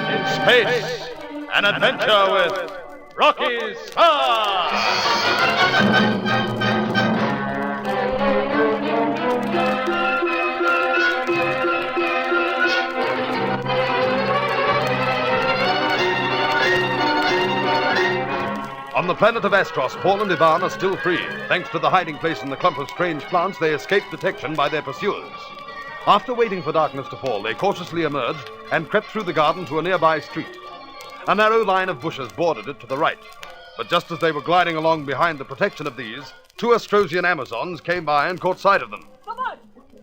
in space. An adventure with Rocky Starr. On the planet of Astros, Paul and Ivan are still free. Thanks to the hiding place in the clump of strange plants, they escaped detection by their pursuers. After waiting for darkness to fall, they cautiously emerged and crept through the garden to a nearby street. A narrow line of bushes bordered it to the right. But just as they were gliding along behind the protection of these, two Astrosian Amazons came by and caught sight of them.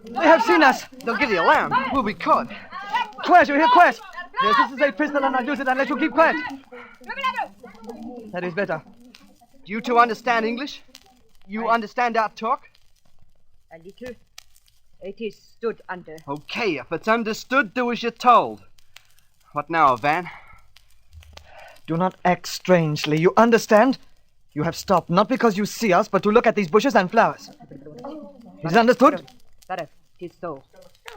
They have seen us. They'll give the alarm. We'll be caught. Quiet, you hear? Quiet. Yes, this is a pistol and I'll use it unless you keep quiet. That is better. Do you two understand English? You understand our talk? A little. It is stood under. Okay, if it's understood, do as you're told. What now, Van? Do not act strangely. You understand? You have stopped not because you see us, but to look at these bushes and flowers. Is it understood? It is so.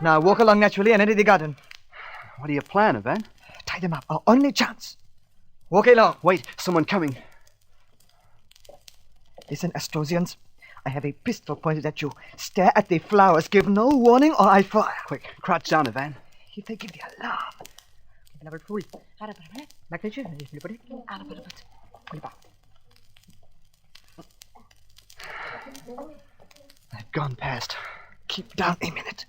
Now walk along naturally and enter the garden. What do you plan, Van? Tie them up. Our only chance. Walk along. Wait, someone coming. Listen, Astrosians. I have a pistol pointed at you. Stare at the flowers. Give no warning or I fire. Quick, crouch down, Van. If they give the alarm. They've gone past. Keep down a minute.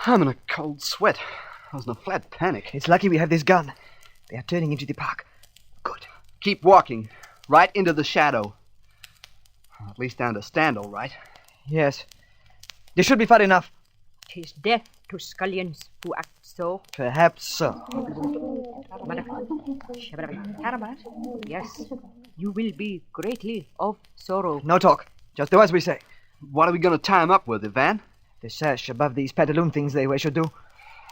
I'm in a cold sweat. I was in a flat panic. It's lucky we have this gun. They are turning into the park. Good. Keep walking. Right into the shadow. At least I understand, all right. Yes. This should be far enough. 'Tis death to scullions who act so. Perhaps so. Yes, you will be greatly of sorrow. No talk. Just do as we say. What are we going to tie him up with, Van? The sash above these pantaloon things they wear should do.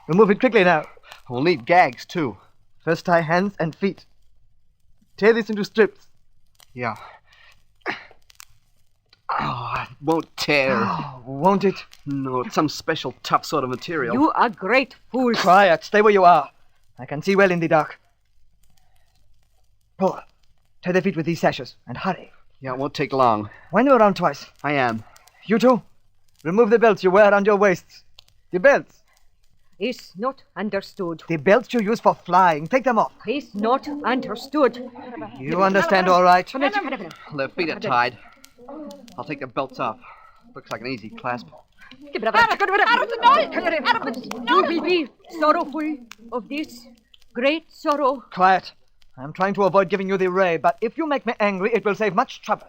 Remove it quickly now. We'll need gags, too. First tie hands and feet. Tear this into strips. Yeah. Oh, it won't tear. Oh, won't it? No, it's some special tough sort of material. You are great fools. Quiet. Stay where you are. I can see well in the dark. Paul, tie their feet with these sashes and hurry. Yeah, it won't take long. Wind them around twice. I am. You two, remove the belts you wear around your waists. The belts. Is not understood. The belts you use for flying. Take them off. Is not understood. You understand all right? Their feet are tied. I'll take the belts off. Looks like an easy clasp. You will be sorrowful of this great sorrow. Quiet. I'm trying to avoid giving you the ray, but if you make me angry, it will save much trouble.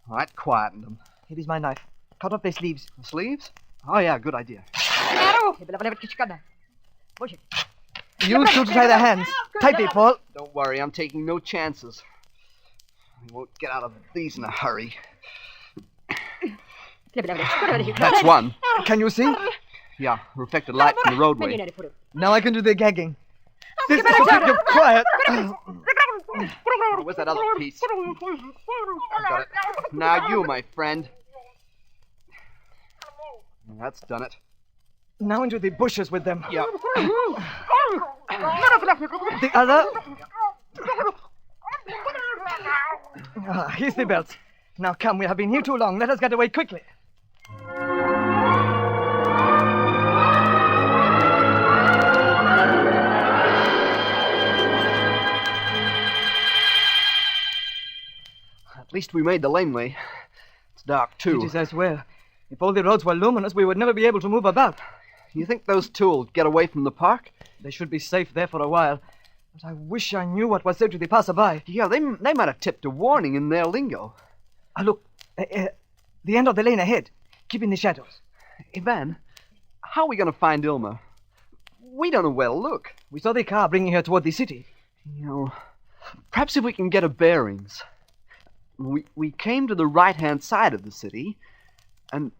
All right, quieten them. Here is my knife. Cut off their sleeves. The sleeves? Oh, yeah, good idea. You two to tie their hands. Tightly, Paul. Don't worry, I'm taking no chances. We won't get out of these in a hurry. That's one. Can you see? Yeah, reflected light from the roadway. Now I can do the gagging. This is to keep you quiet. Oh, where's that other piece? I got it. Now you, my friend. That's done it. Now into the bushes with them. Yeah. The other. Here's the belts. Now come, we have been here too long. Let us get away quickly. At least we made the laneway. It's dark, too. It is as well. If all the roads were luminous, we would never be able to move about. You think those two will get away from the park? They should be safe there for a while. But I wish I knew what was said to the passerby. Yeah, they might have tipped a warning in their lingo. Look. The end of the lane ahead. Keep in the shadows. Ivan, how are we going to find Ilma? We don't know where to look. We saw the car bringing her toward the city. You know, perhaps if we can get her bearings. We came to the right-hand side of the city, and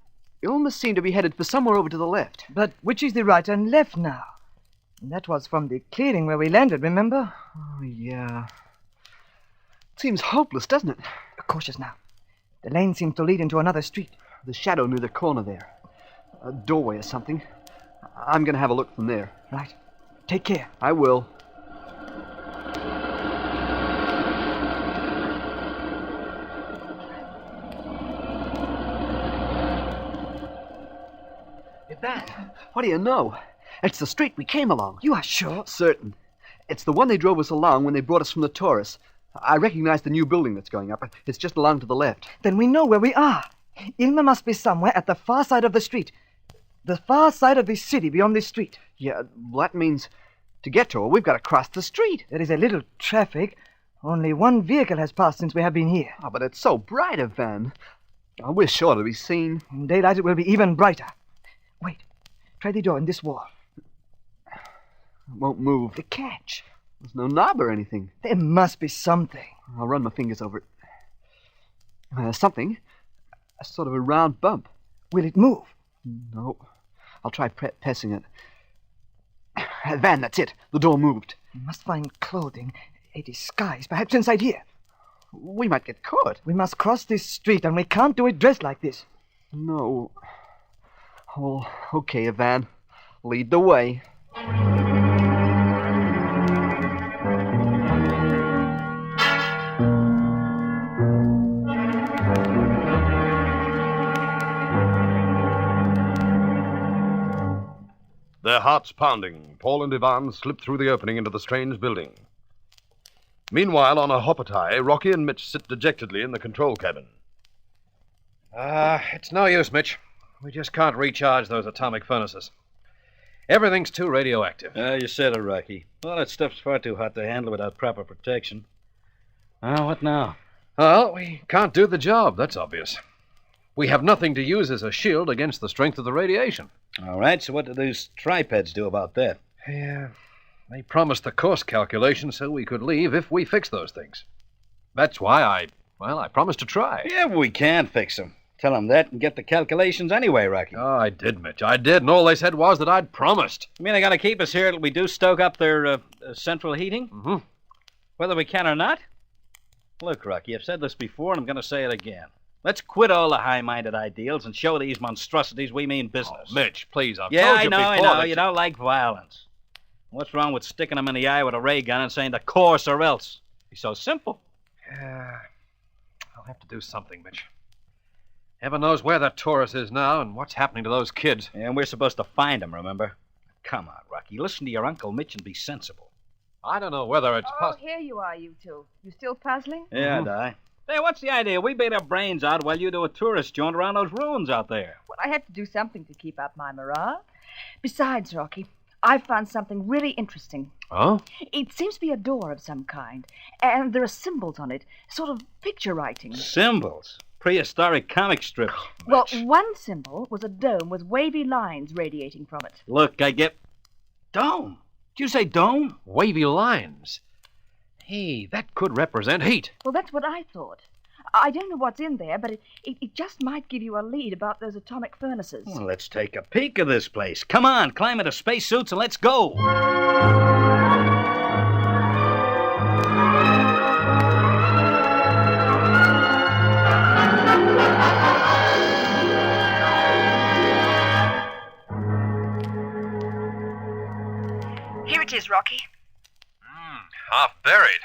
Ilma seemed to be headed for somewhere over to the left. But which is the right and left now? That was from the clearing where we landed, remember? Oh, yeah. It seems hopeless, doesn't it? Cautious now. The lane seems to lead into another street. The shadow near the corner there. A doorway or something. I'm going to have a look from there. Right. Take care. I will. What do you know? It's the street we came along. You are sure? Certain. It's the one they drove us along when they brought us from the Taurus. I recognize the new building that's going up. It's just along to the left. Then we know where we are. Ilma must be somewhere at the far side of the street. The far side of the city beyond this street. Yeah, well, that means to get to her, we've got to cross the street. There is a little traffic. Only one vehicle has passed since we have been here. Oh, but it's so bright, Van. Oh, we're sure to be seen. In daylight it will be even brighter. Wait. Try the door in this wall. It won't move. The catch. There's no knob or anything. There must be something. I'll run my fingers over it. Something. A sort of a round bump. Will it move? No. I'll try pressing it. Van, that's it. The door moved. We must find clothing, a disguise, perhaps inside here. We might get caught. We must cross this street, and we can't do it dressed like this. No. Oh, okay, Van. Lead the way. Their hearts pounding, Paul and Ivan slip through the opening into the strange building. Meanwhile, on a hoppertie, Rocky and Mitch sit dejectedly in the control cabin. It's no use, Mitch. We just can't recharge those atomic furnaces. Everything's too radioactive. You said it, Rocky. Well, that stuff's far too hot to handle without proper protection. What now? Well, we can't do the job, that's obvious. We have nothing to use as a shield against the strength of the radiation. All right, so what do those tripeds do about that? Yeah, they promised the course calculation so we could leave if we fix those things. That's why I promised to try. Yeah, but we can't fix them. Tell them that and get the calculations anyway, Rocky. Oh, I did, Mitch. I did, and all they said was that I'd promised. You mean they gotta keep us here till we do stoke up their central heating? Mm-hmm. Whether we can or not? Look, Rocky, I've said this before, and I'm gonna say it again. Let's quit all the high-minded ideals and show these monstrosities we mean business. Oh, Mitch, please, I've yeah, told you I before know. that You don't like violence. What's wrong with sticking them in the eye with a ray gun and saying the course or else? It's so simple. Yeah, I'll have to do something, Mitch. Heaven knows where that Taurus is now and what's happening to those kids. And we're supposed to find them, remember? Come on, Rocky. Listen to your Uncle Mitch and be sensible. I don't know whether it's possible. Here you are, you two. You still puzzling? Yeah, Di. Hey, what's the idea? We beat our brains out while you do a tourist jaunt around those ruins out there. Well, I have to do something to keep up my morale. Besides, Rocky, I've found something really interesting. Oh? It seems to be a door of some kind, and there are symbols on it, sort of picture writing. Symbols? Prehistoric comic strips. Well, one symbol was a dome with wavy lines radiating from it. Look, I get... Dome? Did you say dome? Wavy lines. Hey, that could represent heat. Well, that's what I thought. I don't know what's in there, but it just might give you a lead about those atomic furnaces. Well, let's take a peek of this place. Come on, climb into spacesuits and let's go. Here it is, Rocky. Half buried.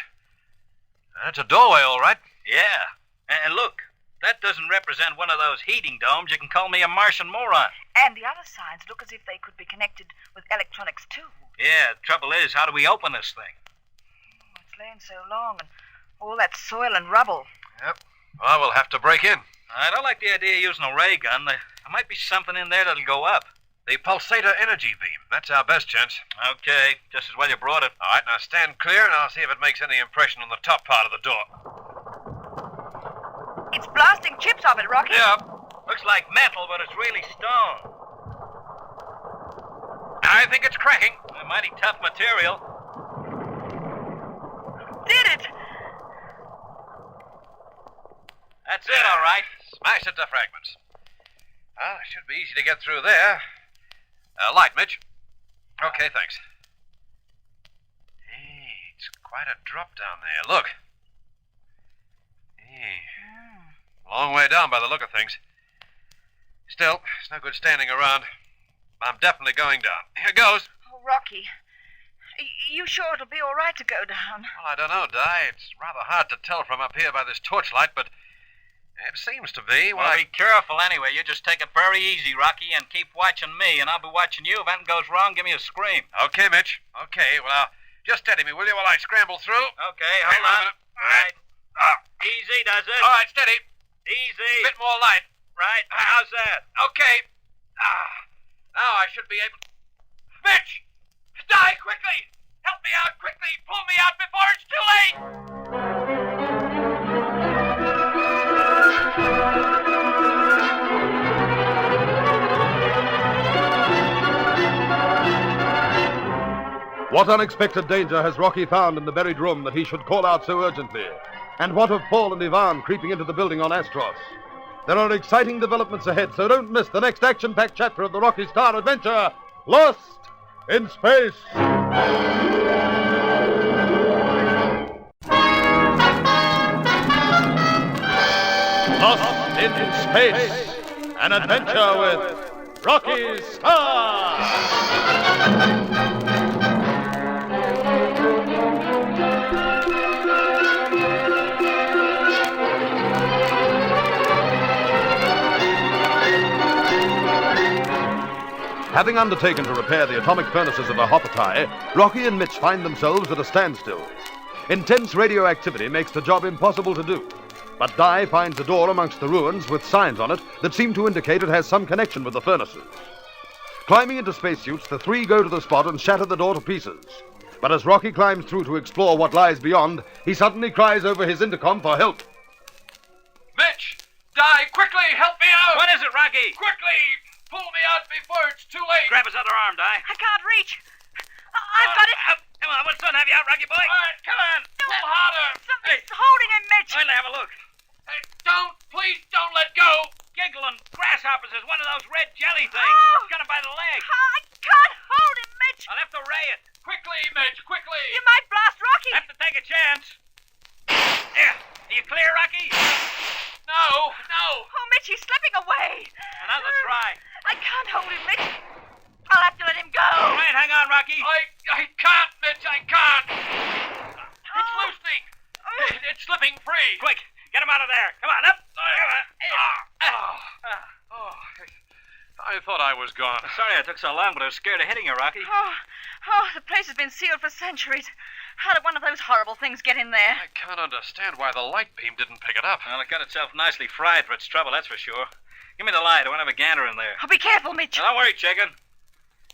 That's a doorway, all right. Yeah. And look, that doesn't represent one of those heating domes. You can call me a Martian moron. And the other signs look as if they could be connected with electronics, too. Yeah, the trouble is, how do we open this thing? It's lain so long, and all that soil and rubble. Yep. Well, we'll have to break in. I don't like the idea of using a ray gun. There might be something in there that'll go up. The pulsator energy beam. That's our best chance. Okay, just as well you brought it. All right, now stand clear and I'll see if it makes any impression on the top part of the door. It's blasting chips off it, Rocky. Yeah, looks like metal, but it's really stone. I think it's cracking. A mighty tough material. Did it? That's it, all right. Smash it to fragments. Well, it should be easy to get through there. Light, Mitch. Okay, thanks. Hey, it's quite a drop down there. Look. Hey. Long way down by the look of things. Still, it's no good standing around. I'm definitely going down. Here goes. Oh, Rocky. You sure it'll be all right to go down? Well, I don't know, Di. It's rather hard to tell from up here by this torchlight, but it seems to be. Well, be careful anyway. You just take it very easy, Rocky, and keep watching me, and I'll be watching you. If anything goes wrong, give me a scream. Okay, Mitch. Okay, well, just steady me, will you, while I scramble through? Okay, hold on. All right. Easy, does it? All right, steady. Easy. Bit more light. Right. How's that? Okay. Now I should be able... Mitch! Die, quickly! Help me out, quickly! Pull me out before it's too late! What unexpected danger has Rocky found in the buried room that he should call out so urgently? And what of Paul and Ivan creeping into the building on Astros? There are exciting developments ahead, so don't miss the next action-packed chapter of the Rocky Starr adventure, Lost in Space. Lost in Space, an adventure with Rocky Starr. Having undertaken to repair the atomic furnaces of a Hoppertai, Rocky and Mitch find themselves at a standstill. Intense radioactivity makes the job impossible to do. But Di finds a door amongst the ruins with signs on it that seem to indicate it has some connection with the furnaces. Climbing into spacesuits, the three go to the spot and shatter the door to pieces. But as Rocky climbs through to explore what lies beyond, he suddenly cries over his intercom for help. Mitch! Di, quickly, help me out! What is it, Rocky? Quickly! Pull me out before it's too late! Grab his other arm, Di. I can't reach. I've got it. Come on, what's going to have you out, Rocky boy? All right, come on! Pull harder! Something's holding him, Mitch. Wait till I have a look. Hey, please don't let go! Giggling grasshoppers is one of those red jelly things. Oh. It's got him by the leg. I can't hold him, Mitch. I'll have to ray it. Quickly, Mitch, quickly! You might blast Rocky. Have to take a chance. There. Are you clear, Rocky? No! Oh, Mitch, he's slipping away. Another try. I can't hold him, Mitch. I'll have to let him go. All right, hang on, Rocky. I can't, Mitch, I can't! It's loosening! It's slipping free! Quick, get him out of there. Come on, up. I thought I was gone. Sorry I took so long, but I was scared of hitting you, Rocky. Oh, the place has been sealed for centuries. How did one of those horrible things get in there? I can't understand why the light beam didn't pick it up. Well, it got itself nicely fried for its trouble, that's for sure. Give me the light. I want to have a gander in there. Oh, be careful, Mitch. Now, don't worry, chicken.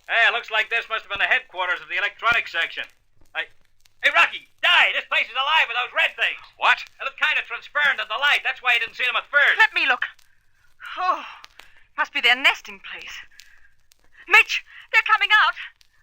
Hey, it looks like this must have been the headquarters of the electronics section. Hey, Rocky, this place is alive with those red things. What? They look kind of transparent in the light. That's why you didn't see them at first. Let me look. Oh, must be their nesting place. Mitch, they're coming out.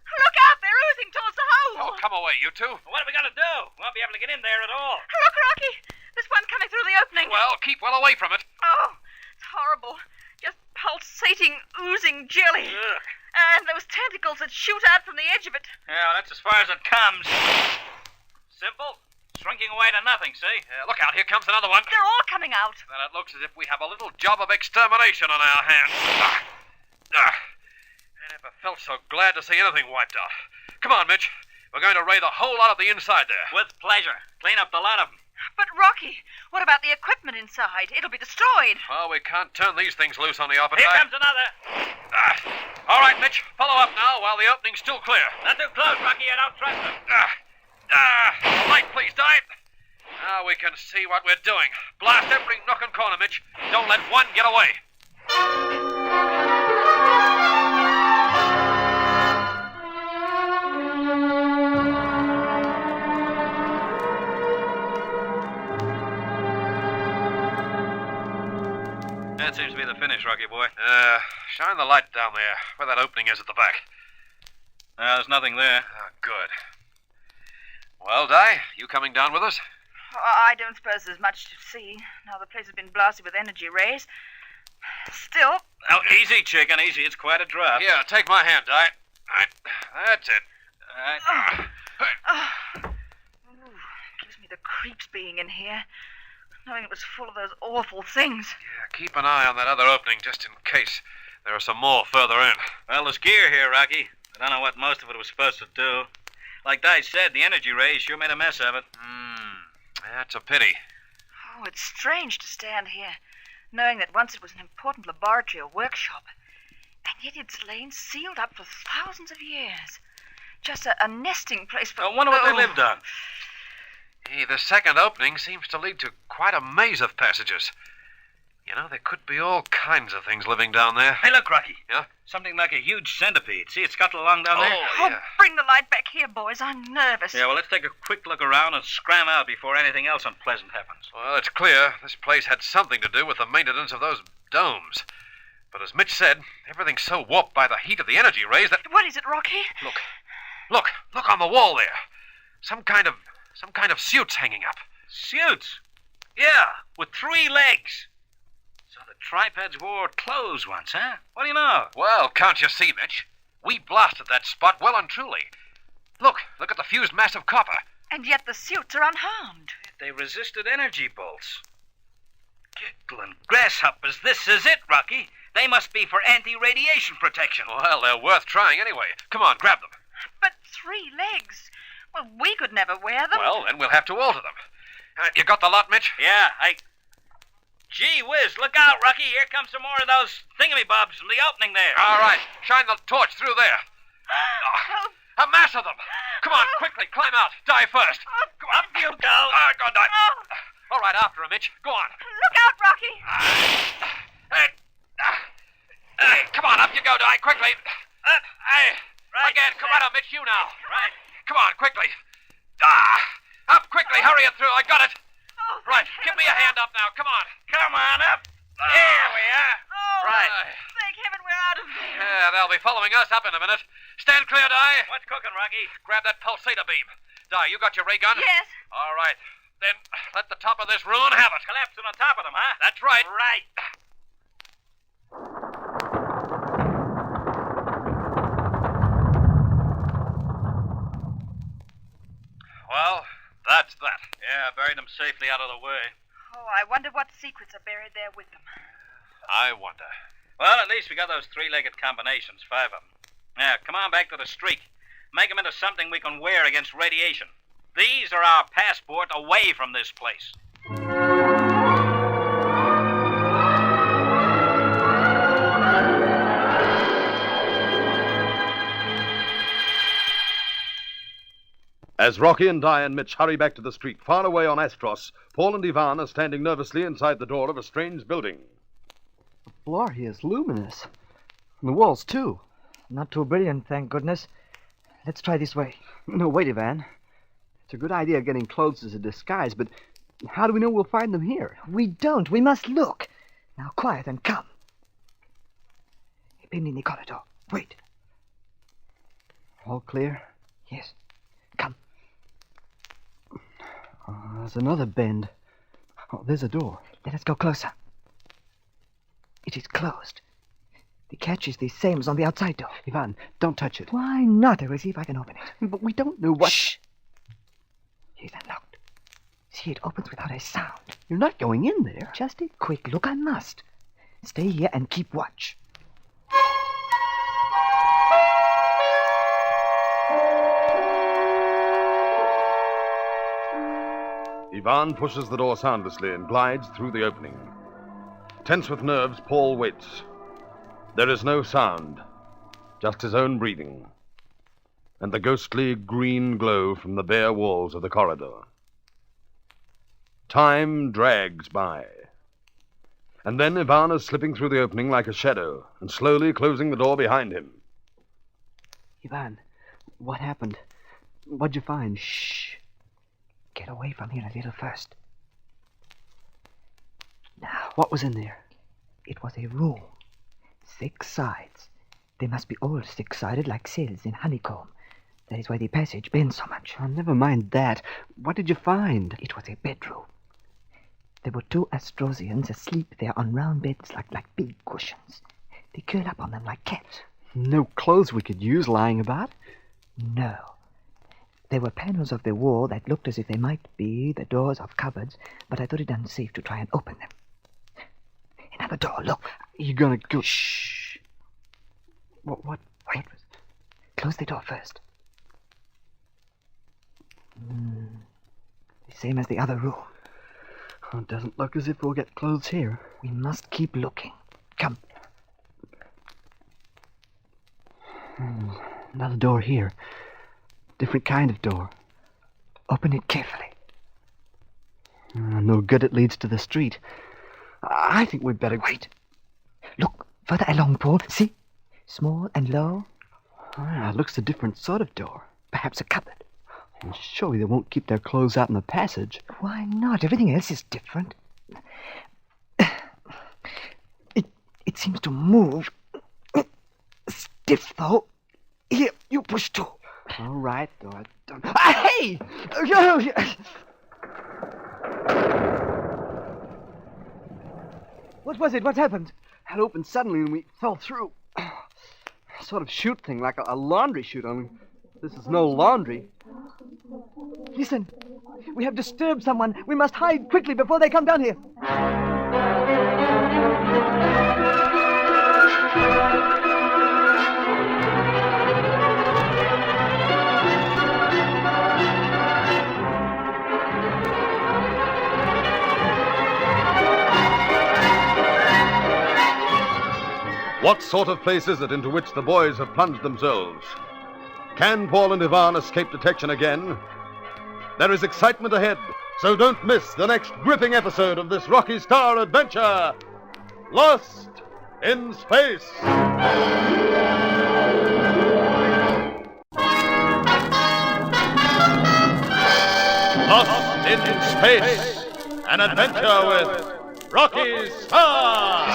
Look out, they're oozing towards the hole. Oh, come away, you two. What are we going to do? We won't be able to get in there at all. Look, Rocky. There's one coming through the opening. Well, keep well away from it. Oh, it's horrible. Just pulsating, oozing jelly. Ugh. And those tentacles that shoot out from the edge of it. Yeah, that's as far as it comes. Simple. Shrinking away to nothing, see? Look out, here comes another one. They're all coming out. Then it looks as if we have a little job of extermination on our hands. I never felt so glad to see anything wiped out. Come on, Mitch. We're going to raid the whole lot of the inside there. With pleasure. Clean up the lot of them. But, Rocky, what about the equipment inside? It'll be destroyed. Well, we can't turn these things loose on the opposite. Here comes another. All right, Mitch. Follow up now while the opening's still clear. Not too close, Rocky. I don't trust them. Light, please, Di. Now we can see what we're doing. Blast every nook and corner, Mitch. Don't let one get away. That seems to be the finish, Rocky boy. Shine the light down there, where that opening is at the back. There's nothing there. Good. Well, Di, you coming down with us? I don't suppose there's much to see. Now the place has been blasted with energy rays. Still... Oh, easy, chicken, easy. It's quite a drop. Here, take my hand, Di. That's it. Gives me the creeps being in here, knowing it was full of those awful things. Yeah, keep an eye on that other opening just in case. There are some more further in. Well, there's gear here, Rocky. I don't know what most of it was supposed to do. Like Di said, the energy rays sure made a mess of it. That's a pity. Oh, it's strange to stand here, knowing that once it was an important laboratory or workshop, and yet it's lain sealed up for thousands of years. Just a nesting place for... I wonder what they lived on. Hey, the second opening seems to lead to quite a maze of passages. You know, there could be all kinds of things living down there. Hey, look, Rocky. Yeah? Something like a huge centipede. See it scuttle along down there? Oh, yeah. Bring the light back here, boys. I'm nervous. Yeah, well, let's take a quick look around and scram out before anything else unpleasant happens. Well, it's clear this place had something to do with the maintenance of those domes. But as Mitch said, everything's so warped by the heat of the energy rays that... What is it, Rocky? Look on the wall there. Some kind of suits hanging up. Suits? Yeah, with 3 legs. So the tripeds wore clothes once, huh? What do you know? Well, can't you see, Mitch? We blasted that spot well and truly. Look at the fused mass of copper. And yet the suits are unharmed. They resisted energy bolts. Giggling grasshoppers, this is it, Rocky. They must be for anti-radiation protection. Well, they're worth trying anyway. Come on, grab them. But 3 legs? Well, we could never wear them. Well, then we'll have to alter them. You got the lot, Mitch? Yeah, Gee whiz, look out, Rocky. Here come some more of those thingamybobs from the opening there. All right, shine the torch through there. A mass of them. Come on, quickly, climb out. Die first. Come on, up you go. Go, die. All right, after him, Mitch. Go on. Look out, Rocky. Come on, up you go, Die, quickly. Right. Again, come right up, Mitch, you now. Right. Come on, quickly. Up quickly, hurry it through. I got it. Oh, Right, give me a hand up now. Come on. Come on up. Here we are. Oh, Right. thank heaven we're out of here. Yeah, they'll be following us up in a minute. Stand clear, Die. What's cooking, Rocky? Grab that pulsator beam. Die, you got your ray gun? Yes. All right. Then let the top of this ruin have it. Collapsing on top of them, huh? That's right. Right. Well, that's that. Yeah, buried them safely out of the way. Oh, I wonder what secrets are buried there with them. I wonder. Well, at least we got those 3-legged combinations, 5 of them. Now, come on back to the streak. Make them into something we can wear against radiation. These are our passport away from this place. As Rocky and Di and Mitch hurry back to the street far away on Astros, Paul and Ivan are standing nervously inside the door of a strange building. The floor here is luminous. And the walls, too. Not too brilliant, thank goodness. Let's try this way. No, wait, Ivan. It's a good idea getting clothes as a disguise, but how do we know we'll find them here? We don't. We must look. Now, quiet and come. A pin in the corridor. Wait. All clear? Yes. Come. There's another bend. Oh, there's a door. Let us go closer. It is closed. The catch is the same as on the outside door. Ivan, don't touch it. Why not? I will see if I can open it. But we don't know what... Shh! It is unlocked. See, it opens without a sound. You're not going in there. Just a quick look, I must. Stay here and keep watch. Ivan pushes the door soundlessly and glides through the opening. Tense with nerves, Paul waits. There is no sound, just his own breathing, and the ghostly green glow from the bare walls of the corridor. Time drags by. And then Ivan is slipping through the opening like a shadow and slowly closing the door behind him. Ivan, what happened? What'd you find? Shh. Get away from here a little first. Now, What was in there? it was a room. 6 sides. They must be all 6-sided like cells in honeycomb. That is why the passage bends so much. Oh, never mind that. What did you find? It was a bedroom. There were 2 Astrosians asleep there on round beds like big cushions. They curl up on them like cats. No clothes we could use lying about? No. There were panels of the wall that looked as if they might be the doors of cupboards, but I thought it unsafe to try and open them. Another door, look. You're gonna go... Shh. What? Wait. Close the door first. The same as the other room. Oh, it doesn't look as if we'll get clothes here. We must keep looking. Come. Another door here. Different kind of door. Open it carefully. No good it leads to the street. I think we'd better... Wait. Look further along, Paul. See? Small and low. It looks a different sort of door. Perhaps a cupboard. Well, surely they won't keep their clothes out in the passage. Why not? Everything else is different. It seems to move. Stiff, though. Here, you push too. All right, though. I don't... Hey! What was it? What happened? It opened suddenly and we fell through. Sort of chute thing, like a laundry chute, only this is no laundry. Listen. We have disturbed someone. We must hide quickly before they come down here. What sort of place is it into which the boys have plunged themselves? Can Paul and Ivan escape detection again? There is excitement ahead, so don't miss the next gripping episode of this Rocky Starr adventure, Lost in Space. Lost in Space, an adventure with Rocky Starr.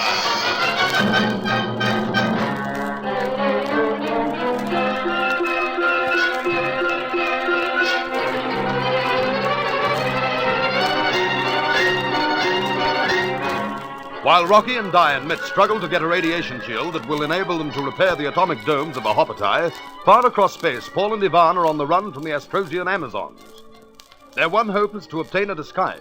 While Rocky and Di and Mitch struggle to get a radiation shield that will enable them to repair the atomic domes of Ahopatai, far across space, Paul and Ivan are on the run from the Astrosian Amazons. Their one hope is to obtain a disguise,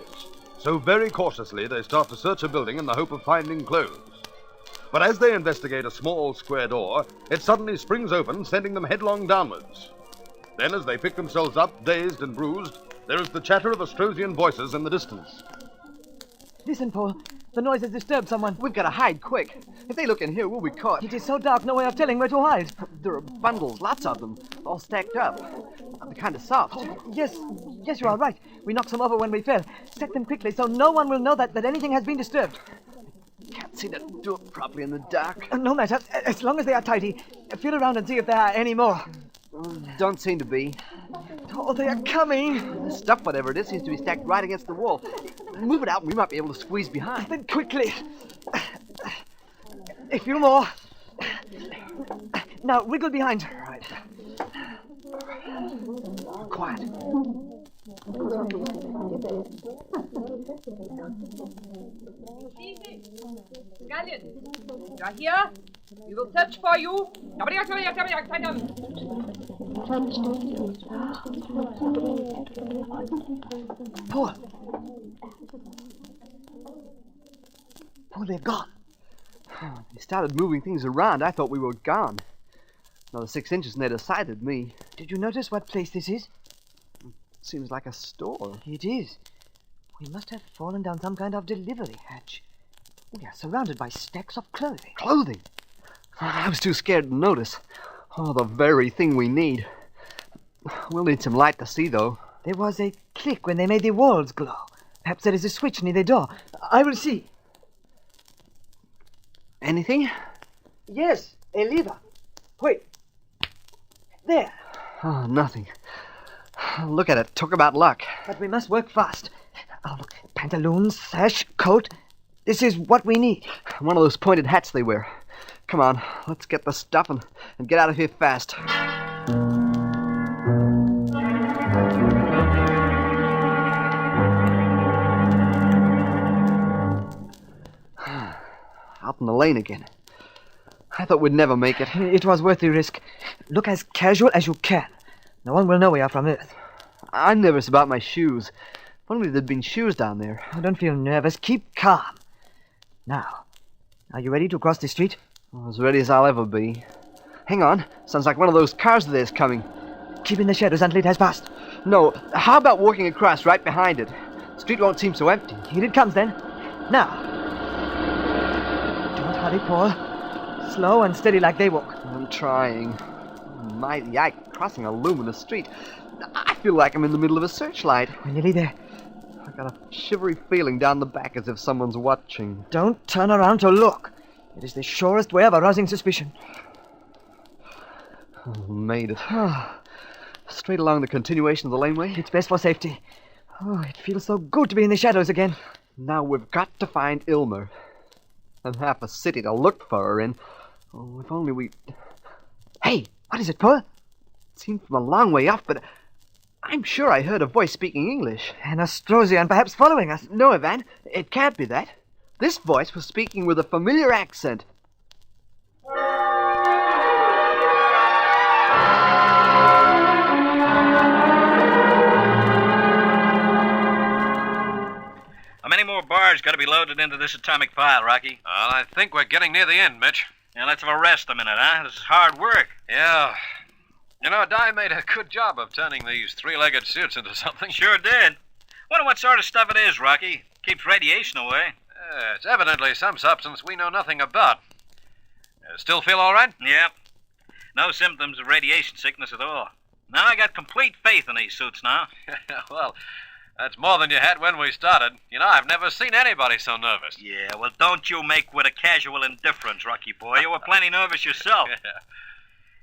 so very cautiously they start to search a building in the hope of finding clothes. But as they investigate a small square door, it suddenly springs open, sending them headlong downwards. Then, as they pick themselves up, dazed and bruised, there is the chatter of Astrosian voices in the distance. Listen, Paul. The noise has disturbed someone. We've got to hide quick. If they look in here, we'll be caught. It is so dark, no way of telling where to hide. There are bundles, lots of them, all stacked up. They're kind of soft. Yes, you are right. We knocked some over when we fell. Set them quickly so no one will know that anything has been disturbed. Can't seem to do it properly in the dark. No matter, as long as they are tidy. Feel around and see if there are any more. Don't seem to be. Oh, they are coming. The stuff, whatever it is, seems to be stacked right against the wall. Move it out and we might be able to squeeze behind. Then quickly. A few more. Now, wiggle behind. Right. Quiet. Scanlan, you are here? We will search for you. Paul, they're gone. They started moving things around. I thought we were gone. Another 6 inches and they'd have sighted me. Did you notice what place this is? Seems like a store. It is. We must have fallen down some kind of delivery hatch. We are surrounded by stacks of clothing. Clothing? I was too scared to notice. Oh, the very thing we need. We'll need some light to see, though. There was a click when they made the walls glow. Perhaps there is a switch near the door. I will see. Anything? Yes, a lever. Wait. There. Oh, nothing. Look at it. Talk about luck. But we must work fast. Oh, look. Pantaloons, sash, coat. This is what we need. One of those pointed hats they wear. Come on, let's get the stuff and get out of here fast. Out in the lane again. I thought we'd never make it. It was worth the risk. Look as casual as you can. No one will know we are from Earth. I'm nervous about my shoes. If only there'd been shoes down there. Oh, don't feel nervous. Keep calm. Now, are you ready to cross the street? As ready as I'll ever be. Hang on. Sounds like one of those cars of theirs coming. Keep in the shadows until it has passed. No, how about walking across right behind it? The street won't seem so empty. Here it comes, then. Now. Don't hurry, Paul. Slow and steady like they walk. I'm trying. Mighty Ike crossing a luminous street. I feel like I'm in the middle of a searchlight. We're nearly there. I got a shivery feeling down the back as if someone's watching. Don't turn around to look. It is the surest way of arousing suspicion. Oh, made it. Straight along the continuation of the laneway. It's best for safety. Oh, it feels so good to be in the shadows again. Now we've got to find Ilmer. And half a city to look for her in. Oh, if only we... Hey, what is it, Paul? It seemed from a long way off, but I'm sure I heard a voice speaking English. An Austrosian, perhaps following us. No, Evan, it can't be that. This voice was speaking with a familiar accent. How many more bars got to be loaded into this atomic pile, Rocky? Well, I think we're getting near the end, Mitch. Now, let's have a rest a minute, huh? This is hard work. Yeah. You know, Di made a good job of turning these three-legged suits into something. Sure did. Wonder what sort of stuff it is, Rocky. Keeps radiation away. It's evidently some substance we know nothing about. Still feel all right? Yeah. No symptoms of radiation sickness at all. Now I got complete faith in these suits now. Well, that's more than you had when we started. You know, I've never seen anybody so nervous. Yeah, well, don't you make with a casual indifference, Rocky boy. You were plenty nervous yourself. Yeah.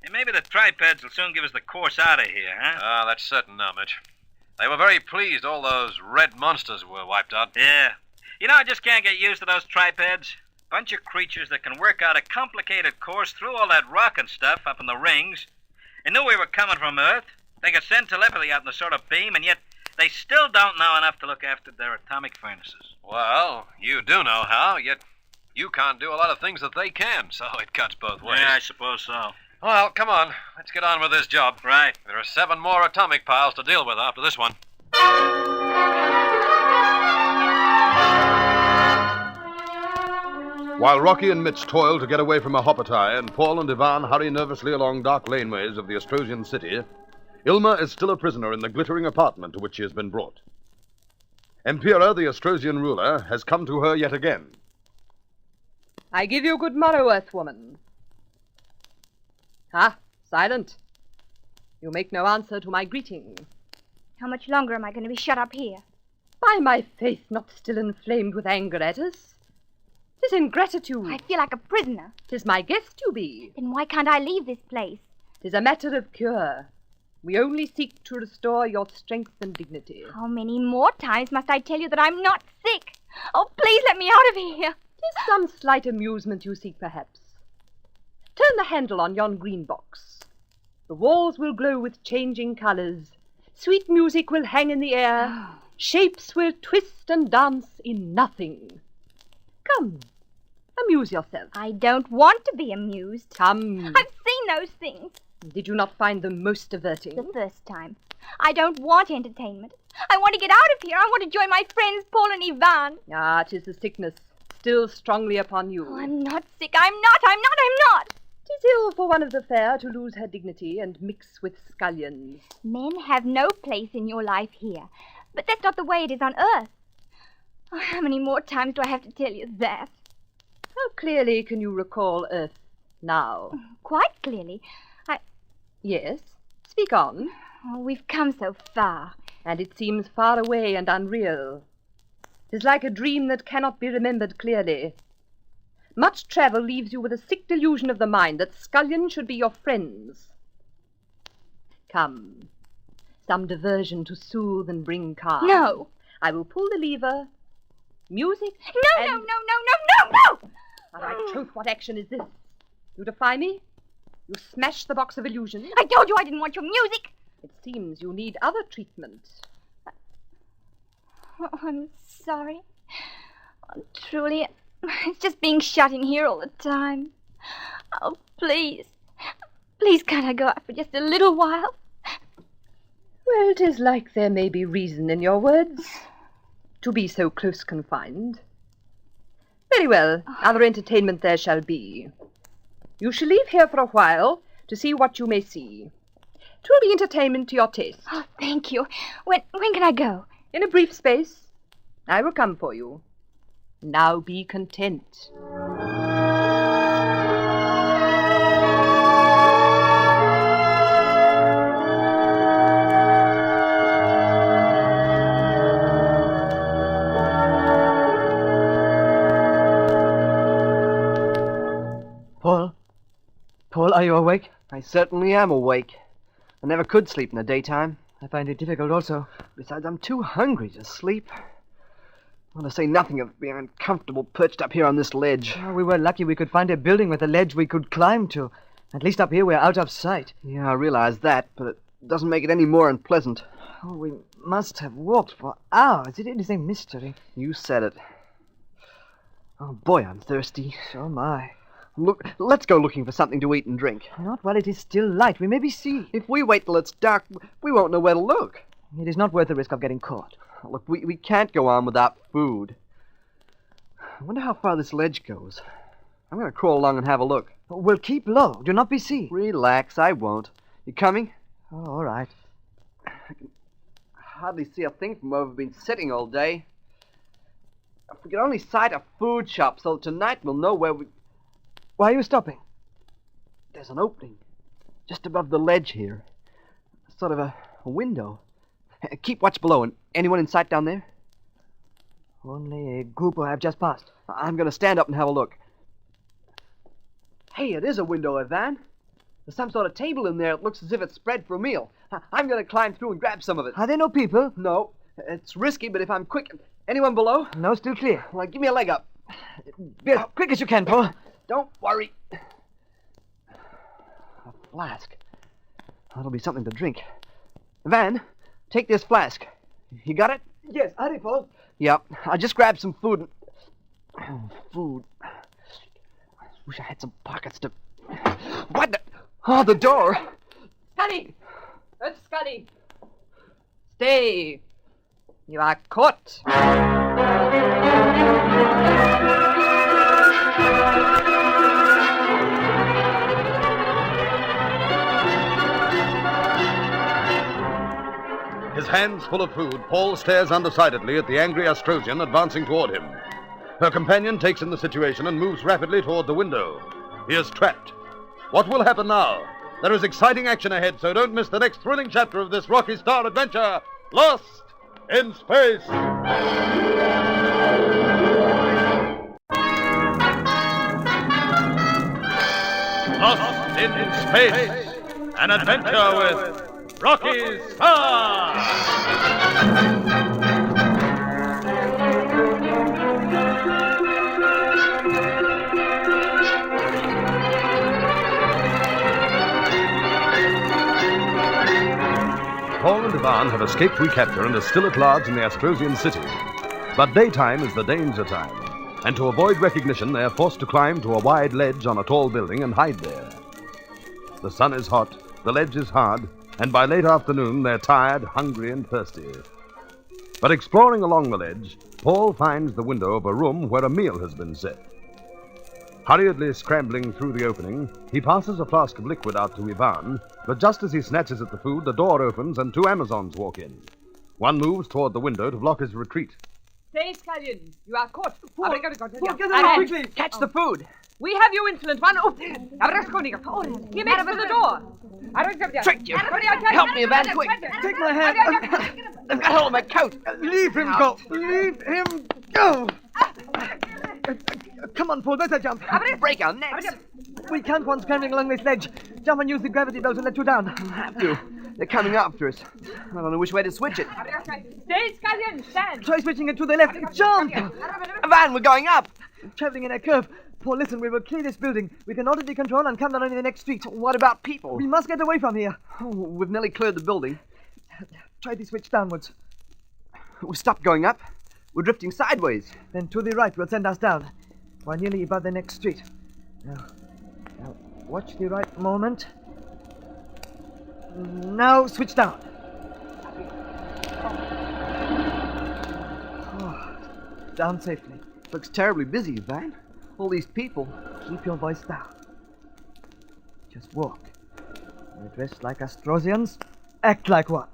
And maybe the tripads will soon give us the course out of here, huh? Ah, that's certain now, Mitch. They were very pleased all those red monsters were wiped out. Yeah. You know, I just can't get used to those tripads. Bunch of creatures that can work out a complicated course through all that rock and stuff up in the rings. They knew we were coming from Earth. They could send telepathy out in a sort of beam, and yet they still don't know enough to look after their atomic furnaces. Well, you do know how, yet you can't do a lot of things that they can, so it cuts both ways. Yeah, I suppose so. Well, come on. Let's get on with this job. Right. There are 7 more atomic piles to deal with after this one. While Rocky and Mitch toil to get away from a hoppertie and Paul and Ivan hurry nervously along dark laneways of the Austrosian city, Ilma is still a prisoner in the glittering apartment to which she has been brought. Empira, the Austrosian ruler, has come to her yet again. I give you good morrow, Earthwoman. Ah, silent. You make no answer to my greeting. How much longer am I going to be shut up here? By my faith, not still inflamed with anger at us. 'Tis ingratitude. I feel like a prisoner. 'Tis my guest you be. Then why can't I leave this place? 'Tis a matter of cure. We only seek to restore your strength and dignity. How many more times must I tell you that I'm not sick? Oh, please let me out of here. 'Tis some slight amusement you seek, perhaps. Turn the handle on yon green box. The walls will glow with changing colors. Sweet music will hang in the air. Shapes will twist and dance in nothing. Come, amuse yourself. I don't want to be amused. Come. I've seen those things. Did you not find them most diverting? The first time. I don't want entertainment. I want to get out of here. I want to join my friends Paul and Ivan. Ah, 'tis the sickness still strongly upon you. Oh, I'm not sick. I'm not. 'Tis ill for one of the fair to lose her dignity and mix with scullions. Men have no place in your life here. But that's not the way it is on Earth. Oh, how many more times do I have to tell you that? How clearly can you recall Earth now? Quite clearly. Yes, speak on. Oh, we've come so far. And it seems far away and unreal. 'Tis like a dream that cannot be remembered clearly. Much travel leaves you with a sick delusion of the mind that scullions should be your friends. Come, some diversion to soothe and bring calm. No. I will pull the lever. Music. No, and... no. My troth, what action is this? You defy me? You smash the box of illusion? I told you I didn't want your music. It seems you need other treatment. Oh, I'm sorry. Oh, truly, it's just being shut in here all the time. Oh, please. Please, can't I go out for just a little while? Well, 'tis like there may be reason in your words. To be so close confined. Very well, other entertainment there shall be. You shall leave here for a while, to see what you may see. 'Twill be entertainment to your taste. Oh, thank you. When can I go? In a brief space, I will come for you. Now be content. Paul, are you awake? I certainly am awake. I never could sleep in the daytime. I find it difficult also. Besides, I'm too hungry to sleep. Well, to say nothing of being uncomfortable perched up here on this ledge. Oh, we were lucky we could find a building with a ledge we could climb to. At least up here we're out of sight. Yeah, I realize that, but it doesn't make it any more unpleasant. Oh, we must have walked for hours. It is a mystery. You said it. Oh, boy, I'm thirsty. So am I. Look, let's go looking for something to eat and drink. Not while it is still light. We may be seen. If we wait till it's dark, we won't know where to look. It is not worth the risk of getting caught. Look, we can't go on without food. I wonder how far this ledge goes. I'm going to crawl along and have a look. We'll keep low. Do not be seen. Relax, I won't. You coming? Oh, all right. I can hardly see a thing from where we've been sitting all day. If we could only sight a food shop so that tonight we'll know where we... Why are you stopping? There's an opening just above the ledge here. Sort of a window. Keep watch below. And anyone in sight down there? Only a group who have just passed. I'm going to stand up and have a look. Hey, it is a window, Evan. There's some sort of table in there. It looks as if it's spread for a meal. I'm going to climb through and grab some of it. Are there no people? No. It's risky, but if I'm quick... Anyone below? No, still clear. Well, give me a leg up. Be as quick as you can, Paul. Don't worry. A flask. That'll be something to drink. Van, take this flask. You got it? Yes, hurry, Paul. Yep. I just grabbed some food and... Oh, food. Wish I had some pockets to... What the... Oh, the door. Scully! It's Scully. Stay. You are caught. His hands full of food, Paul stares undecidedly at the angry Astrosian advancing toward him. Her companion takes in the situation and moves rapidly toward the window. He is trapped. What will happen now? There is exciting action ahead, so don't miss the next thrilling chapter of this Rocky Starr adventure, Lost in Space. Lost in Space, an adventure with Rocky Starr. Paul and Ivan have escaped recapture and are still at large in the Astrosian city. But daytime is the danger time, and to avoid recognition, they are forced to climb to a wide ledge on a tall building and hide there. The sun is hot, the ledge is hard, and by late afternoon, they're tired, hungry, and thirsty. But exploring along the ledge, Paul finds the window of a room where a meal has been set. Hurriedly scrambling through the opening, he passes a flask of liquid out to Ivan, but just as he snatches at the food, the door opens and two Amazons walk in. One moves toward the window to block his retreat. Stay, Scullion. You are caught. Paul, get them quickly. Catch the food. We have you, insolent one. Oh, he makes for the door. Tricked you. Help me, Van, quick. Take my hand. They've got hold of my coat. Leave him go. Leave him go. Come on, Paul, better jump. Break our necks. We can't go on scrambling along this ledge. Jump and use the gravity belt to let you down. Have to. They're coming after us. I don't know which way to switch it. Stay, Scullion. Stand. Try switching it to the left. Jump! Van, we're going up. Traveling in a curve. Paul, listen, we will clear this building. We can order the control and come down only the next street. What about people? We must get away from here. Oh, we've nearly cleared the building. Try the switch downwards. We stopped going up. We're drifting sideways. Then to the right will send us down. We're nearly above the next street. Now, watch the right moment. Now switch down. Oh, down safely. Looks terribly busy, Van. All these people. Keep your voice down. Just walk. They dress like Astrosians, act like one.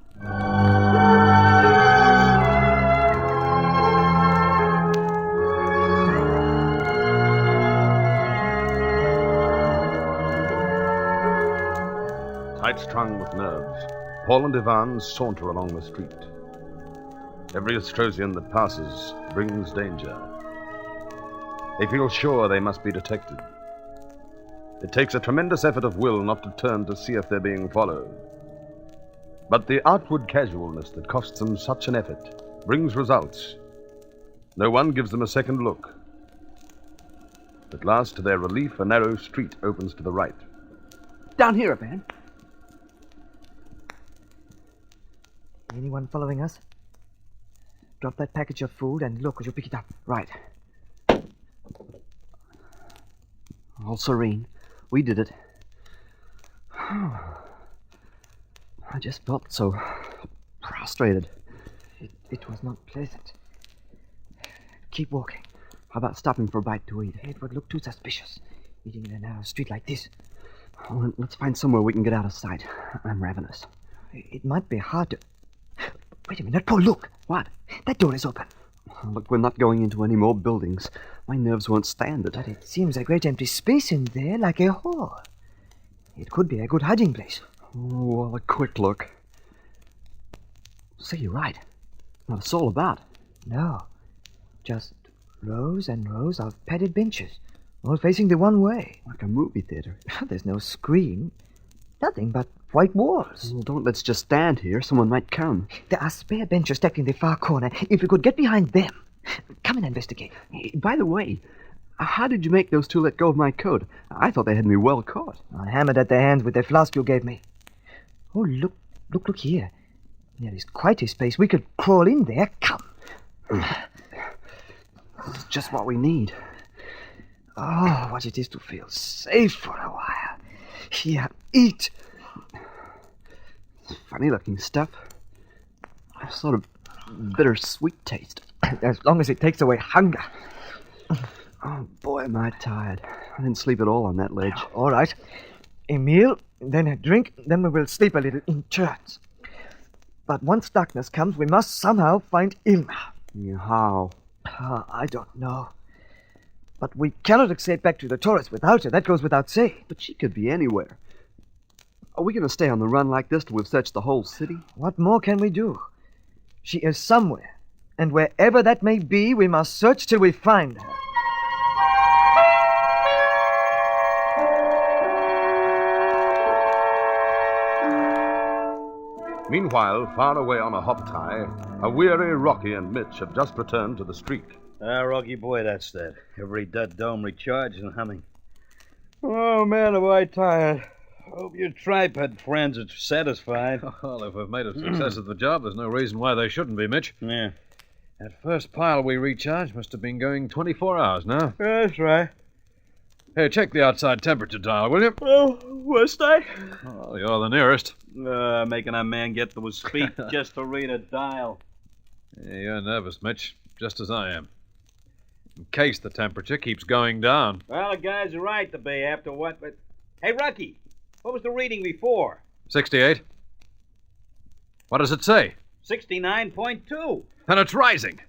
Tight-strung with nerves, Paul and Ivan saunter along the street. Every Astrosian that passes brings danger. They feel sure they must be detected. It takes a tremendous effort of will not to turn to see if they're being followed. But the outward casualness that costs them such an effort brings results. No one gives them a second look. At last, to their relief, a narrow street opens to the right. Down here, Van. Anyone following us? Drop that package of food and look as you pick it up. Right. All serene. We did it. I just felt so prostrated. It was not pleasant. Keep walking. How about stopping for a bite to eat? It would look too suspicious, eating in a narrow street like this. Well, let's find somewhere we can get out of sight. I'm ravenous. It might be hard to... Wait a minute, Paul, look. What? That door is open. Look, we're not going into any more buildings. My nerves won't stand it. But it seems a great empty space in there, like a hall. It could be a good hiding place. Oh, well, a quick look. Say, you're right. Not a soul about. No. Just rows and rows of padded benches, all facing the one way. Like a movie theater. There's no screen. Nothing but white walls. Well, don't let's just stand here. Someone might come. There are spare benches stacked in the far corner. If we could get behind them. Come and investigate. By the way, how did you make those two let go of my coat? I thought they had me well caught. I hammered at their hands with the flask you gave me. Oh, look here. There is quite a space. We could crawl in there. Come. It's just what we need. Oh, what it is to feel safe for a while. Here, eat. Funny-looking stuff. A sort of bittersweet taste. As long as it takes away hunger. Oh, boy, am I tired. I didn't sleep at all on that ledge. All right. A meal, then a drink, then we will sleep a little in turns. But once darkness comes, we must somehow find Ilma. Yeah, how? I don't know. But we cannot escape back to the Taurus without her. That goes without saying. But she could be anywhere. Are we going to stay on the run like this till we've searched the whole city? What more can we do? She is somewhere. And wherever that may be, we must search till we find her. Meanwhile, far away on a hop-tie, a weary Rocky and Mitch have just returned to the street. Rocky boy, that's that. Every dud dome recharged and humming. Oh, man, am I tired. Hope your tripod friends are satisfied. Well, if we've made a success of the job, there's no reason why they shouldn't be, Mitch. Yeah. That first pile we recharged must have been going 24 hours now. That's right. Hey, check the outside temperature dial, will you? Oh, must I? Well, you're the nearest. Making a man get to his feet just to read a dial. Yeah, you're nervous, Mitch, just as I am. In case the temperature keeps going down. Well, the guys are right to be after what, but... Hey, Rocky, what was the reading before? 68. What does it say? 69.2. And it's rising.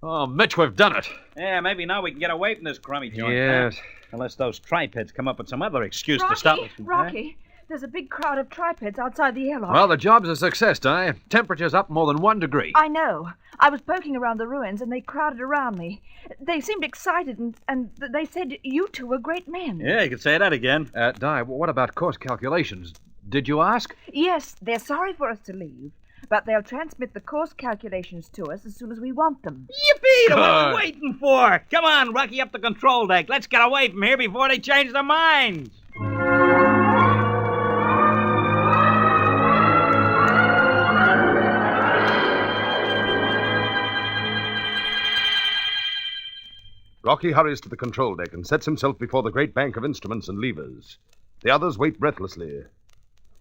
Oh, Mitch, we've done it. Yeah, maybe now we can get away from this crummy joint. Yes. Huh? Unless those tripeds come up with some other excuse Rocky, to stop us. Rocky, there's a big crowd of tripeds outside the airlock. Well, the job's a success, Di. Temperature's up more than 1 degree. I know. I was poking around the ruins, and they crowded around me. They seemed excited, and they said you two were great men. Yeah, you could say that again. Di, what about course calculations? Did you ask? Yes, they're sorry for us to leave, but they'll transmit the course calculations to us as soon as we want them. Yippee! What are we waiting for? Come on, Rocky, up the control deck. Let's get away from here before they change their minds. Rocky hurries to the control deck and sets himself before the great bank of instruments and levers. The others wait breathlessly.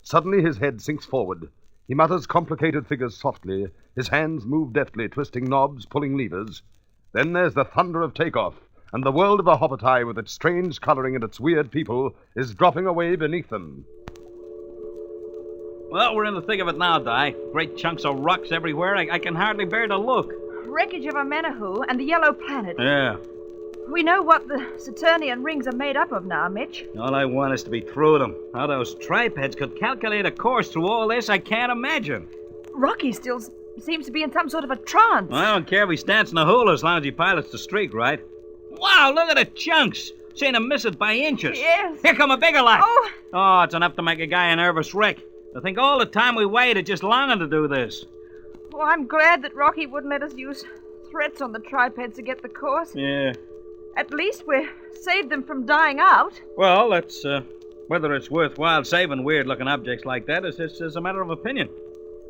Suddenly his head sinks forward. He mutters complicated figures softly. His hands move deftly, twisting knobs, pulling levers. Then there's the thunder of takeoff, and the world of the Hoppertai, with its strange coloring and its weird people, is dropping away beneath them. Well, we're in the thick of it now, Di. Great chunks of rocks everywhere. I can hardly bear to look. Wreckage of a Manitou and the Yellow Planet. Yeah. We know what the Saturnian rings are made up of now, Mitch. All I want is to be through them. How those tripeds could calculate a course through all this, I can't imagine. Rocky still seems to be in some sort of a trance. Well, I don't care if he stands in a hula as long as he pilots the streak right. Wow, look at the chunks. Seen him miss it by inches. Yes. Here come a bigger lot. Oh, It's enough to make a guy a nervous wreck. To think all the time we waited just longing to do this. well, I'm glad that Rocky wouldn't let us use threats on the tripeds to get the course. Yeah. At least we saved them from dying out. Well, that's, whether it's worthwhile saving weird-looking objects like that is a matter of opinion.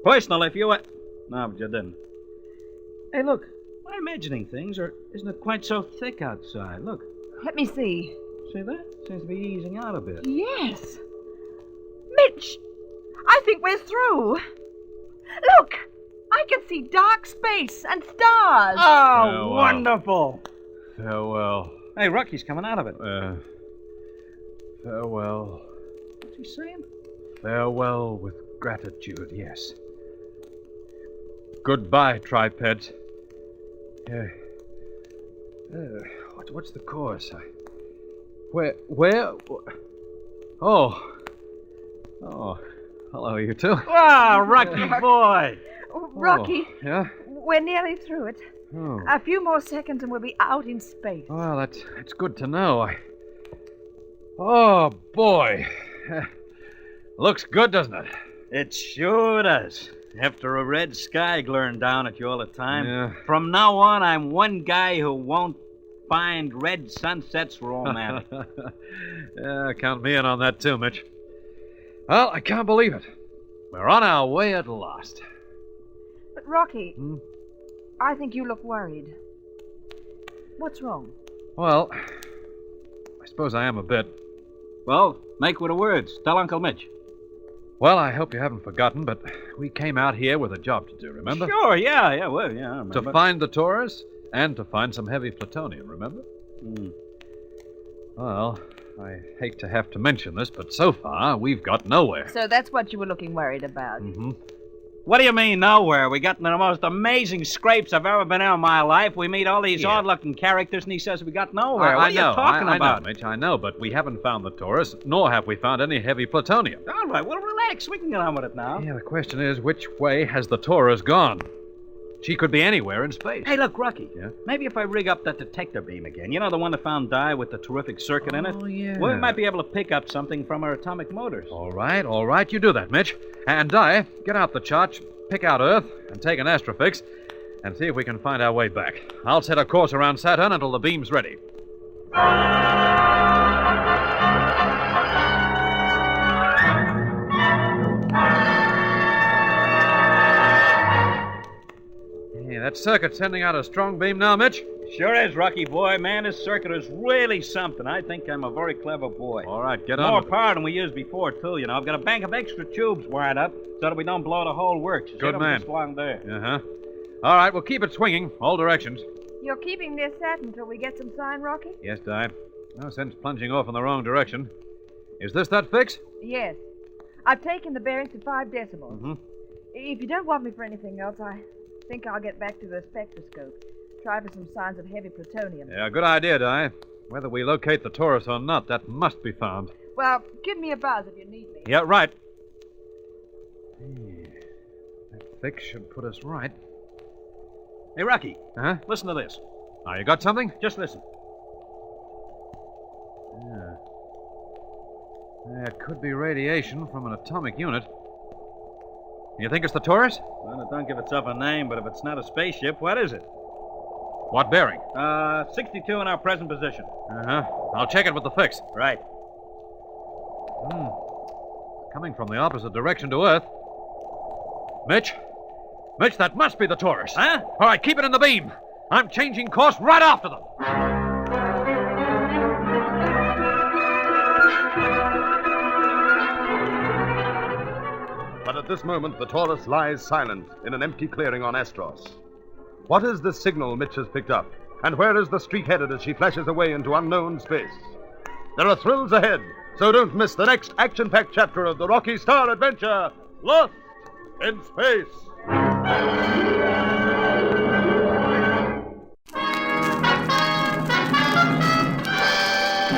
Personally, if you were... No, but you didn't. Hey, look. Am I imagining things, or isn't it quite so thick outside? Look. Let me see. See that? Seems to be easing out a bit. Yes. Mitch, I think we're through. Look, I can see dark space and stars. Oh, Farewell. wonderful. Farewell. Hey, Rocky's coming out of it. Farewell. What's he saying? Farewell with gratitude, yes. Goodbye, tripeds. What's the course? Where? Oh, hello, you two. Wow, Rocky boy. Rocky, Oh, yeah? we're nearly through it. Oh. A few more seconds and we'll be out in space. Well, that's good to know. Oh, boy. Looks good, doesn't it? It sure does. After a red sky glaring down at you all the time. Yeah. From now on, I'm one guy who won't find red sunsets romantic. Yeah, count me in on that too, Mitch. Well, I can't believe it. We're on our way at last. But Rocky, I think you look worried. What's wrong? Well, I suppose I am a bit. Well, make with the words. Tell Uncle Mitch. Well, I hope you haven't forgotten, but we came out here with a job to do, remember? Sure, yeah, I remember. To find the Taurus and to find some heavy plutonium, remember? Well, I hate to have to mention this, but so far we've got nowhere. So that's what you were looking worried about. What do you mean, nowhere? We got into the most amazing scrapes I've ever been in my life. We meet all these odd-looking characters, and he says we got nowhere. What are you talking about? I know, Mitch, I know, but we haven't found the Taurus, nor have we found any heavy plutonium. All right, well, relax. We can get on with it now. Yeah, the question is, which way has the Taurus gone? She could be anywhere in space. Hey, look, Rocky. Yeah? Maybe if I rig up that detector beam again, you know, the one that found Di with the terrific circuit in it? Oh, yeah. We might be able to pick up something from her atomic motors. All right, you do that, Mitch. And Di, get out the chart, pick out Earth, and take an astrofix, and see if we can find our way back. I'll set a course around Saturn until the beam's ready. That circuit's sending out a strong beam now, Mitch. Sure is, Rocky boy. Man, this circuit is really something. I think I'm a very clever boy. All right, get on More with it. power than we used before, too, you know. I've got a bank of extra tubes wired up so that we don't blow the whole works. You see Good them man. just along there. Uh-huh. All right, we'll keep it swinging, all directions. You're keeping this set until we get some sign, Rocky? Yes, Di. No sense plunging off in the wrong direction. Is this that fix? Yes. I've taken the bearings to 5 decimals. If you don't want me for anything else, I think I'll get back to the spectroscope. Try for some signs of heavy plutonium. Yeah, good idea, Di. Whether we locate the Taurus or not, that must be found. Well, give me a buzz if you need me. Yeah, right. That fix should put us right. Hey, Rocky. Huh? Listen to this. Oh, you got something? Just listen. Yeah, it could be radiation from an atomic unit. You think it's the Taurus? Well, it don't give itself a name, but if it's not a spaceship, what is it? What bearing? 62 in our present position. Uh-huh. I'll check it with the fix. Right. Coming from the opposite direction to Earth. Mitch, that must be the Taurus. Huh? All right, keep it in the beam. I'm changing course right after them. But at this moment, the Taurus lies silent in an empty clearing on Astros. What is this signal Mitch has picked up? And where is the streak headed as she flashes away into unknown space? There are thrills ahead, so don't miss the next action-packed chapter of the Rocky Starr adventure, Lost in Space.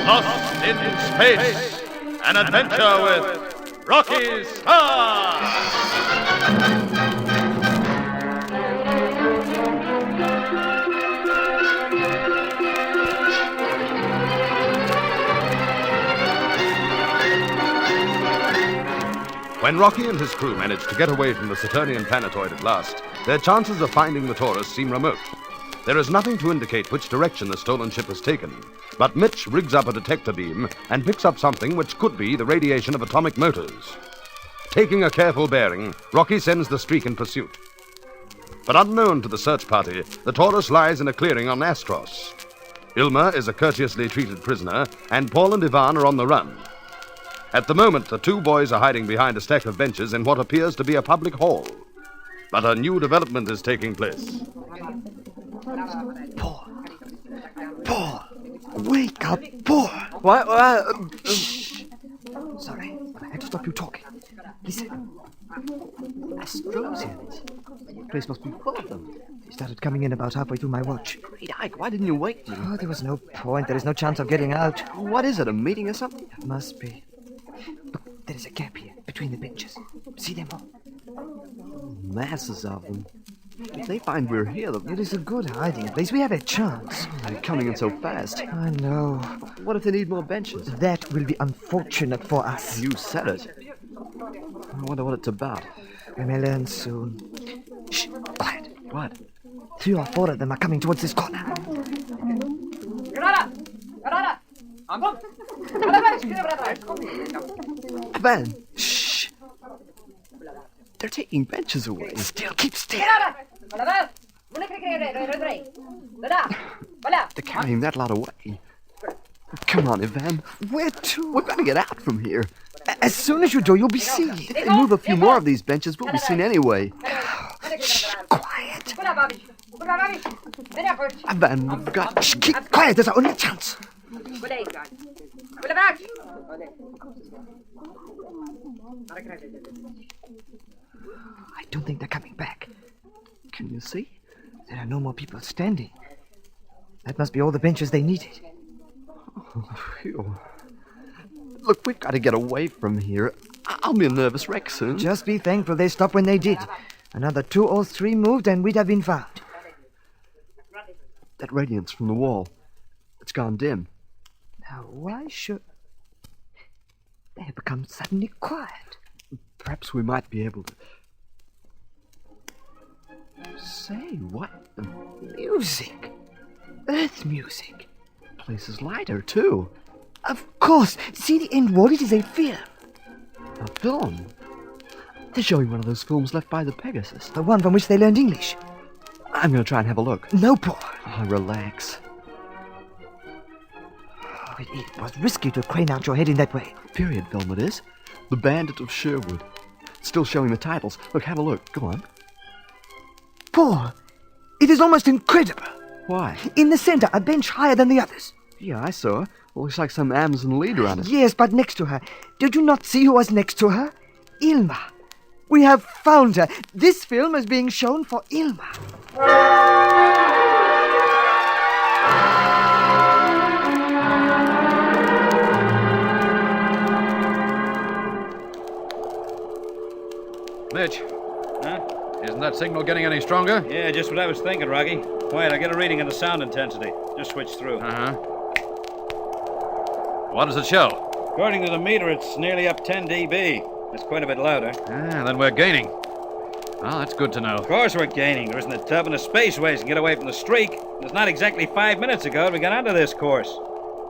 Lost in Space. An adventure with Rocky Starr. When Rocky and his crew manage to get away from the Saturnian planetoid at last, their chances of finding the Taurus seem remote. There is nothing to indicate which direction the stolen ship has taken, but Mitch rigs up a detector beam and picks up something which could be the radiation of atomic motors. Taking a careful bearing, Rocky sends the streak in pursuit. But unknown to the search party, the Taurus lies in a clearing on Astros. Ilma is a courteously treated prisoner, and Paul and Ivan are on the run. At the moment, the two boys are hiding behind a stack of benches in what appears to be a public hall. But a new development is taking place. Paul! Wake up, Paul! What? Shh! Sorry, but I had to stop you talking. Listen. Astrosians. The place must be full of them. They started coming in about halfway through my watch. Great Ike, why didn't you wake me? Oh, there was no point. There is no chance of getting out. What is it, a meeting or something? It must be. Look, there is a gap here between the benches. See them all? Masses of them. If they find we're here, It is a good hiding place. We have a chance. they're coming in so fast. I know. What if they need more benches? That will be unfortunate for us. You said it. I wonder what it's about. We may learn soon. Shh, quiet. What? 3 or 4 of them are coming towards this corner. Ben! Shh! They're taking benches away. Still, keep still. They're carrying that lot away. Come on, Ivan. Where to? We've got to get out from here. As soon as you do, you'll be seen. If they move a few more of these benches, we'll be seen anyway. Shh, quiet. Ivan, we've got... Shh, keep quiet. There's our only chance. I don't think they're coming back. Can you see? There are no more people standing. That must be all the benches they needed. Oh, phew. Look, we've got to get away from here. I'll be a nervous wreck soon. Just be thankful they stopped when they did. Another 2 or 3 moved and we'd have been found. That radiance from the wall. It's gone dim. Now, why should... They have become suddenly quiet. Perhaps we might be able to... Say, what? Music. Earth music. The place is lighter, too. Of course. See the end wall? It is a film. A film? They're showing one of those films left by the Pegasus. The one from which they learned English. I'm going to try and have a look. No, Paul. Oh, relax. Oh, it was risky to crane out your head in that way. Period film it is. The Bandit of Sherwood. Still showing the titles. Look, have a look. Go on. Paul, it is almost incredible. Why? In the center, a bench higher than the others. Yeah, I saw her. Looks like some Amazon leader on it. Yes, but next to her. Did you not see who was next to her? Ilma. We have found her. This film is being shown for Ilma. Mitch. Huh? Isn't that signal getting any stronger? Yeah, just what I was thinking, Rocky. Wait, I'll get a reading on the sound intensity. Just switch through. Uh-huh. What does it show? According to the meter, it's nearly up 10 dB. It's quite a bit louder. Ah, then we're gaining. Well, that's good to know. Of course we're gaining. There isn't a tub in a spaceways can get away from the streak. It's not exactly 5 minutes ago that we got onto this course.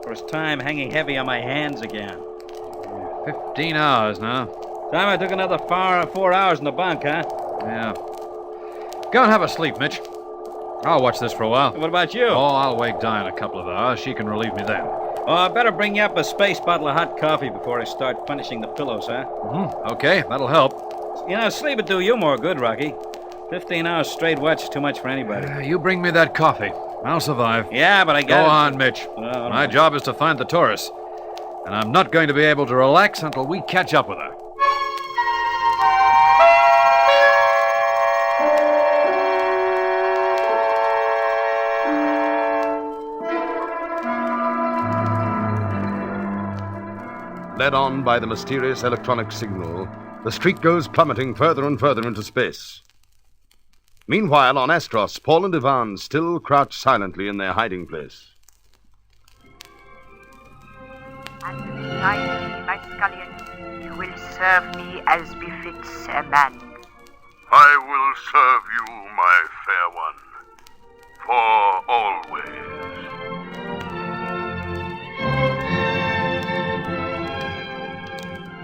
First time hanging heavy on my hands again. 15 hours now. Time I took another 4 hours in the bunk, huh? Yeah. Go and have a sleep, Mitch. I'll watch this for a while. What about you? Oh, I'll wake Di in a couple of hours. She can relieve me then. Oh, I better bring you up a space bottle of hot coffee before I start punishing the pillows, huh? Mm-hmm. Okay, that'll help. You know, sleep would do you more good, Rocky. 15 hours straight watch is too much for anybody. You bring me that coffee. I'll survive. Yeah, but I Go got on, Mitch. No. My job is to find the Taurus. And I'm not going to be able to relax until we catch up with her. Led on by the mysterious electronic signal, the streak goes plummeting further and further into space. Meanwhile, on Astros, Paul and Ivan still crouch silently in their hiding place. And beside me, my scullion, you will serve me as befits a man. I will serve you, my fair one, for always.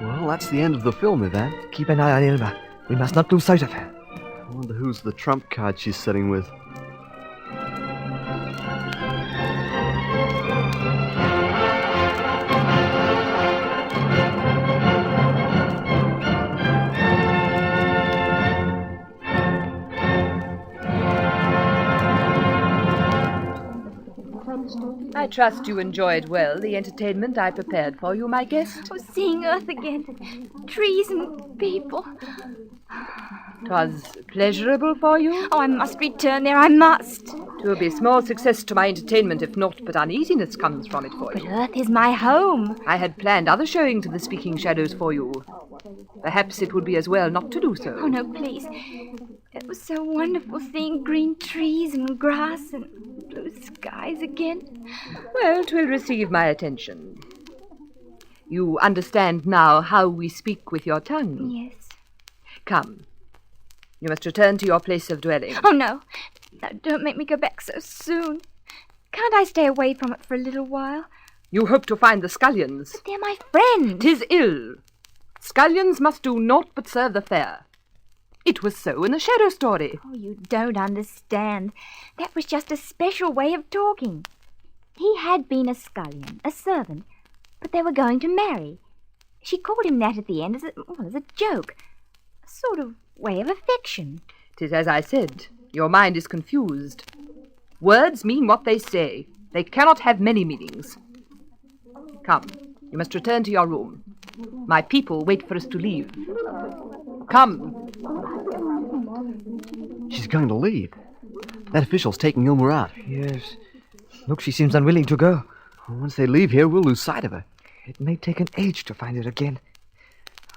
Well, that's the end of the film, Ivan. Keep an eye on Ilma. We must not lose sight of her. I wonder who's the trump card she's sitting with. I trust you enjoyed well the entertainment I prepared for you, my guest. Oh, seeing Earth again. Trees and people. 'Twas pleasurable for you? Oh, I must return there, I must. 'Twill be small success to my entertainment if naught but uneasiness comes from it for you. But Earth is my home. I had planned other showings of the Speaking Shadows for you. Perhaps it would be as well not to do so. Oh, no, please. It was so wonderful seeing green trees and grass and blue skies again. Well, 'twill receive my attention. You understand now how we speak with your tongue? Yes. Come. You must return to your place of dwelling. Oh, no. No, don't make me go back so soon. Can't I stay away from it for a little while? You hope to find the scullions. But they're my friends. 'Tis ill. Scullions must do naught but serve the fair. It was so in the Shadow story. Oh, you don't understand. That was just a special way of talking. He had been a scullion, a servant, but they were going to marry. She called him that at the end as a joke. A sort of way of affection. 'Tis as I said. Your mind is confused. Words mean what they say. They cannot have many meanings. Come, you must return to your room. My people wait for us to leave. Come. She's going to leave. That official's taking Ilma out. Yes. Look, she seems unwilling to go. Once they leave here, we'll lose sight of her. It may take an age to find her again.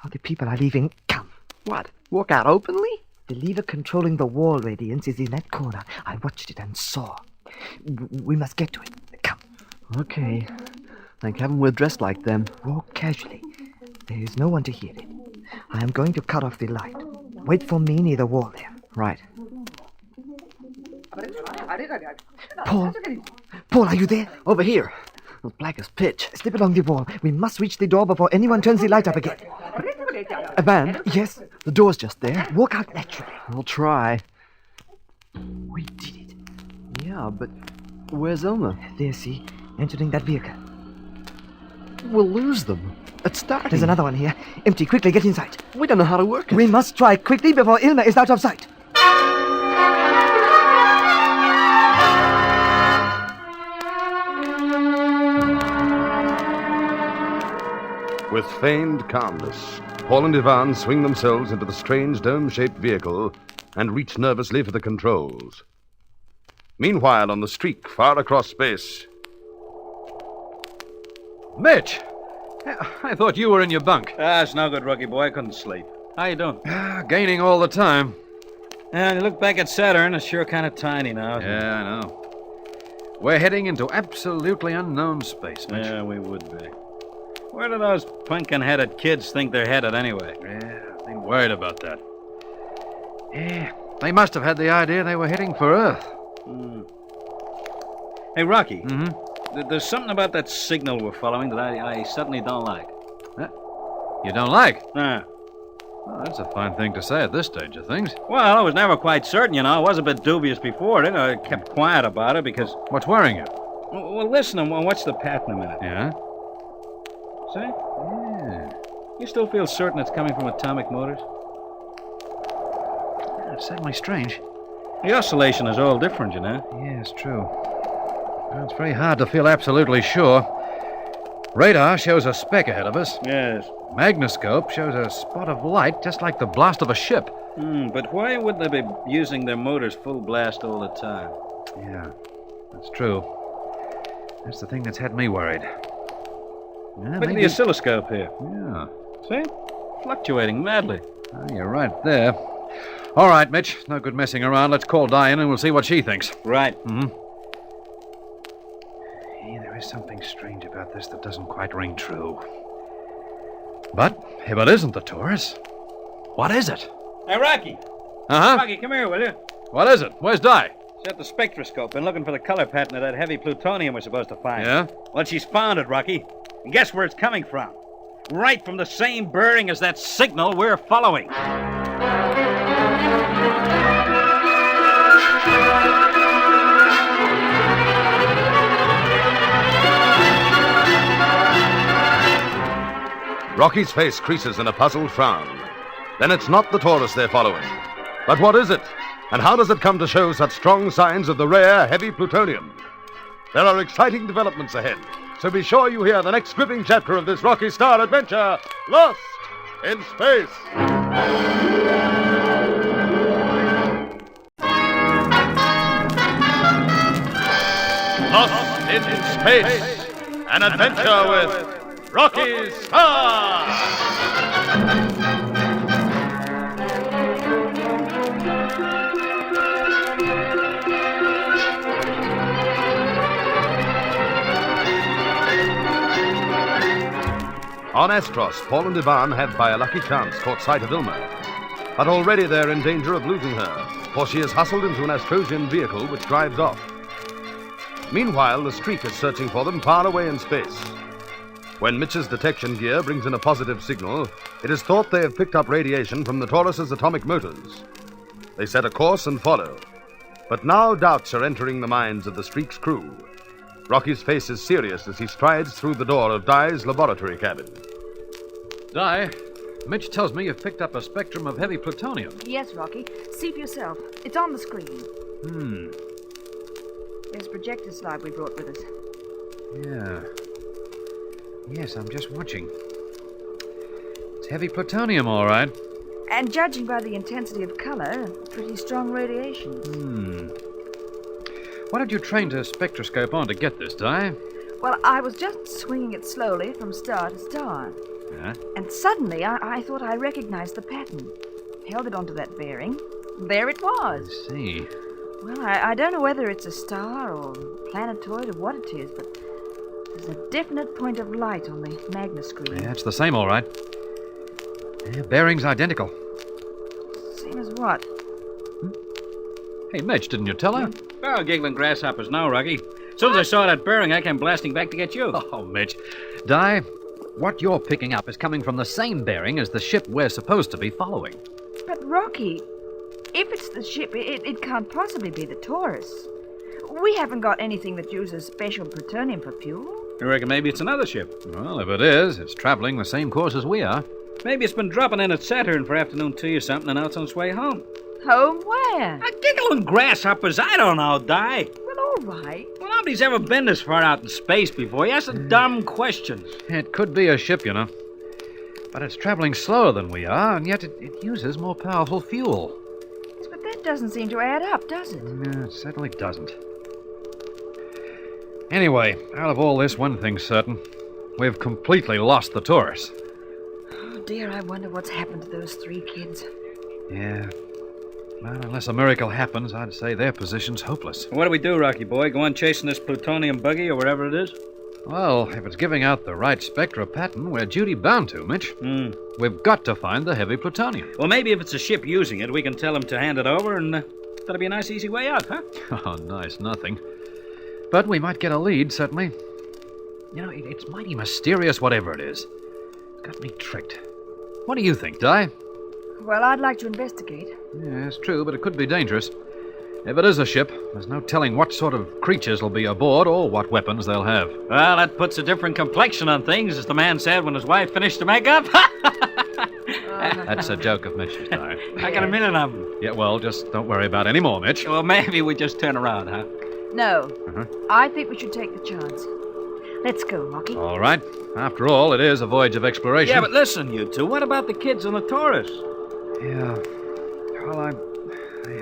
Oh, the people are leaving. Come. What? Walk out openly? The lever controlling the wall radiance is in that corner. I watched it and saw. We must get to it. Come. Okay. Thank heaven we're dressed like them. Walk casually. There is no one to hear it. I am going to cut off the light. Wait for me near the wall there. Right. Paul! Paul, are you there? Over here. As black as pitch. Slip along the wall. We must reach the door before anyone turns the light up again. Ivan? Yes? The door's just there. Walk out naturally. I'll try. We did it. Yeah, but where's Ilma? There, see? Entering that vehicle. We'll lose them. It's starting. There's another one here. Empty. Quickly, get inside. We don't know how to work it. We must try quickly before Ilma is out of sight. With feigned calmness, Paul and Ivan swing themselves into the strange dome-shaped vehicle and reach nervously for the controls. Meanwhile, on the streak, far across space... Mitch! I thought you were in your bunk. It's no good, Rocky boy. I couldn't sleep. How you doing? Gaining all the time. And you look back at Saturn, it's sure kind of tiny now. Yeah, I know. We're heading into absolutely unknown space, Mitch. Yeah, we would be. Where do those pumpkin-headed kids think they're headed anyway? Yeah, they worried about that. Yeah, they must have had the idea they were heading for Earth. Hey, Rocky. Mm-hmm. There's something about that signal we're following that I suddenly don't like. You don't like? Nah. Well, that's a fine thing to say at this stage of things. Well, I was never quite certain, you know. I was a bit dubious before it. I kept quiet about it because... What's worrying you? Well, listen and watch the pattern a minute. Yeah? See? Yeah. You still feel certain it's coming from atomic motors? That's certainly strange. The oscillation is all different, you know. Yeah, it's true. Well, it's very hard to feel absolutely sure. Radar shows a speck ahead of us. Yes. Magnoscope shows a spot of light just like the blast of a ship. But why would they be using their motors full blast all the time? Yeah, that's true. That's the thing that's had me worried. Yeah, Look at the oscilloscope here. Yeah. See? Fluctuating madly. Oh, you're right there. All right, Mitch. No good messing around. Let's call Diane and we'll see what she thinks. Right. Mm-hmm. Hey, there is something strange about this that doesn't quite ring true. But if it isn't the Taurus, what is it? Hey, Rocky. Uh-huh. Rocky, come here, will you? What is it? Where's Di? She's at the spectroscope. Been looking for the color pattern of that heavy plutonium we're supposed to find. Yeah? Well, she's found it, Rocky. And guess where it's coming from? Right from the same bearing as that signal we're following. Rocky's face creases in a puzzled frown. Then it's not the Taurus they're following. But what is it? And how does it come to show such strong signs of the rare, heavy plutonium? There are exciting developments ahead, so be sure you hear the next gripping chapter of this Rocky Starr adventure, Lost in Space. Lost in Space, an adventure with Rocky Starr. On Astros, Paul and Ivan have by a lucky chance caught sight of Ilma. But already they're in danger of losing her, for she is hustled into an Astrosian vehicle which drives off. Meanwhile, the Streak is searching for them far away in space. When Mitch's detection gear brings in a positive signal, it is thought they have picked up radiation from the Taurus's atomic motors. They set a course and follow. But now doubts are entering the minds of the Streak's crew. Rocky's face is serious as he strides through the door of Di's laboratory cabin. Di, Mitch tells me you've picked up a spectrum of heavy plutonium. Yes, Rocky. See for yourself. It's on the screen. There's a projector slide we brought with us. Yeah. Yes, I'm just watching. It's heavy plutonium, all right. And judging by the intensity of color, pretty strong radiation. What did you train to spectroscope on to get this, Di? Well, I was just swinging it slowly from star to star. Yeah? And suddenly, I thought I recognized the pattern. Held it onto that bearing. There it was. I see. Well, I don't know whether it's a star or planetoid or what it is, but there's a definite point of light on the magna screen. Yeah, it's the same, all right. Yeah, bearing's identical. Same as what? Hey, Mitch, didn't you tell her? Oh, giggling grasshoppers now, Rocky. As soon as I saw that bearing, I came blasting back to get you. Oh, Mitch. Di, what you're picking up is coming from the same bearing as the ship we're supposed to be following. But, Rocky, if it's the ship, it can't possibly be the Taurus. We haven't got anything that uses special plutonium for fuel. You reckon maybe it's another ship? Well, if it is, it's traveling the same course as we are. Maybe it's been dropping in at Saturn for afternoon tea or something, and now it's on its way home. Home where? Giggling grasshoppers, I don't know, Di. Well, all right. Well, nobody's ever been this far out in space before. You ask dumb questions. It could be a ship, you know. But it's traveling slower than we are, and yet it uses more powerful fuel. Yes, but that doesn't seem to add up, does it? No, it certainly doesn't. Anyway, out of all this, one thing's certain. We've completely lost the Taurus. Oh, dear, I wonder what's happened to those 3 kids. Yeah. Well, unless a miracle happens, I'd say their position's hopeless. What do we do, Rocky boy? Go on chasing this plutonium buggy or whatever it is? Well, if it's giving out the right spectra pattern, we're duty bound to, Mitch. We've got to find the heavy plutonium. Well, maybe if it's a ship using it, we can tell them to hand it over, and that'll be a nice, easy way out, huh? Oh, nice nothing. But we might get a lead, certainly. You know, it's mighty mysterious, whatever it is. It's got me tricked. What do you think, Di? Well, I'd like to investigate. Yeah, it's true, but it could be dangerous. If it is a ship, there's no telling what sort of creatures will be aboard or what weapons they'll have. Well, that puts a different complexion on things, as the man said when his wife finished her makeup. That's a joke of Mitch's, Di. I got a million of them. Yeah, well, just don't worry about any more, Mitch. Well, maybe we just turn around, huh? No. I think we should take the chance. Let's go, Rocky. All right. After all, it is a voyage of exploration. Yeah, but listen, you two. What about the kids on the Taurus? Yeah. Well, I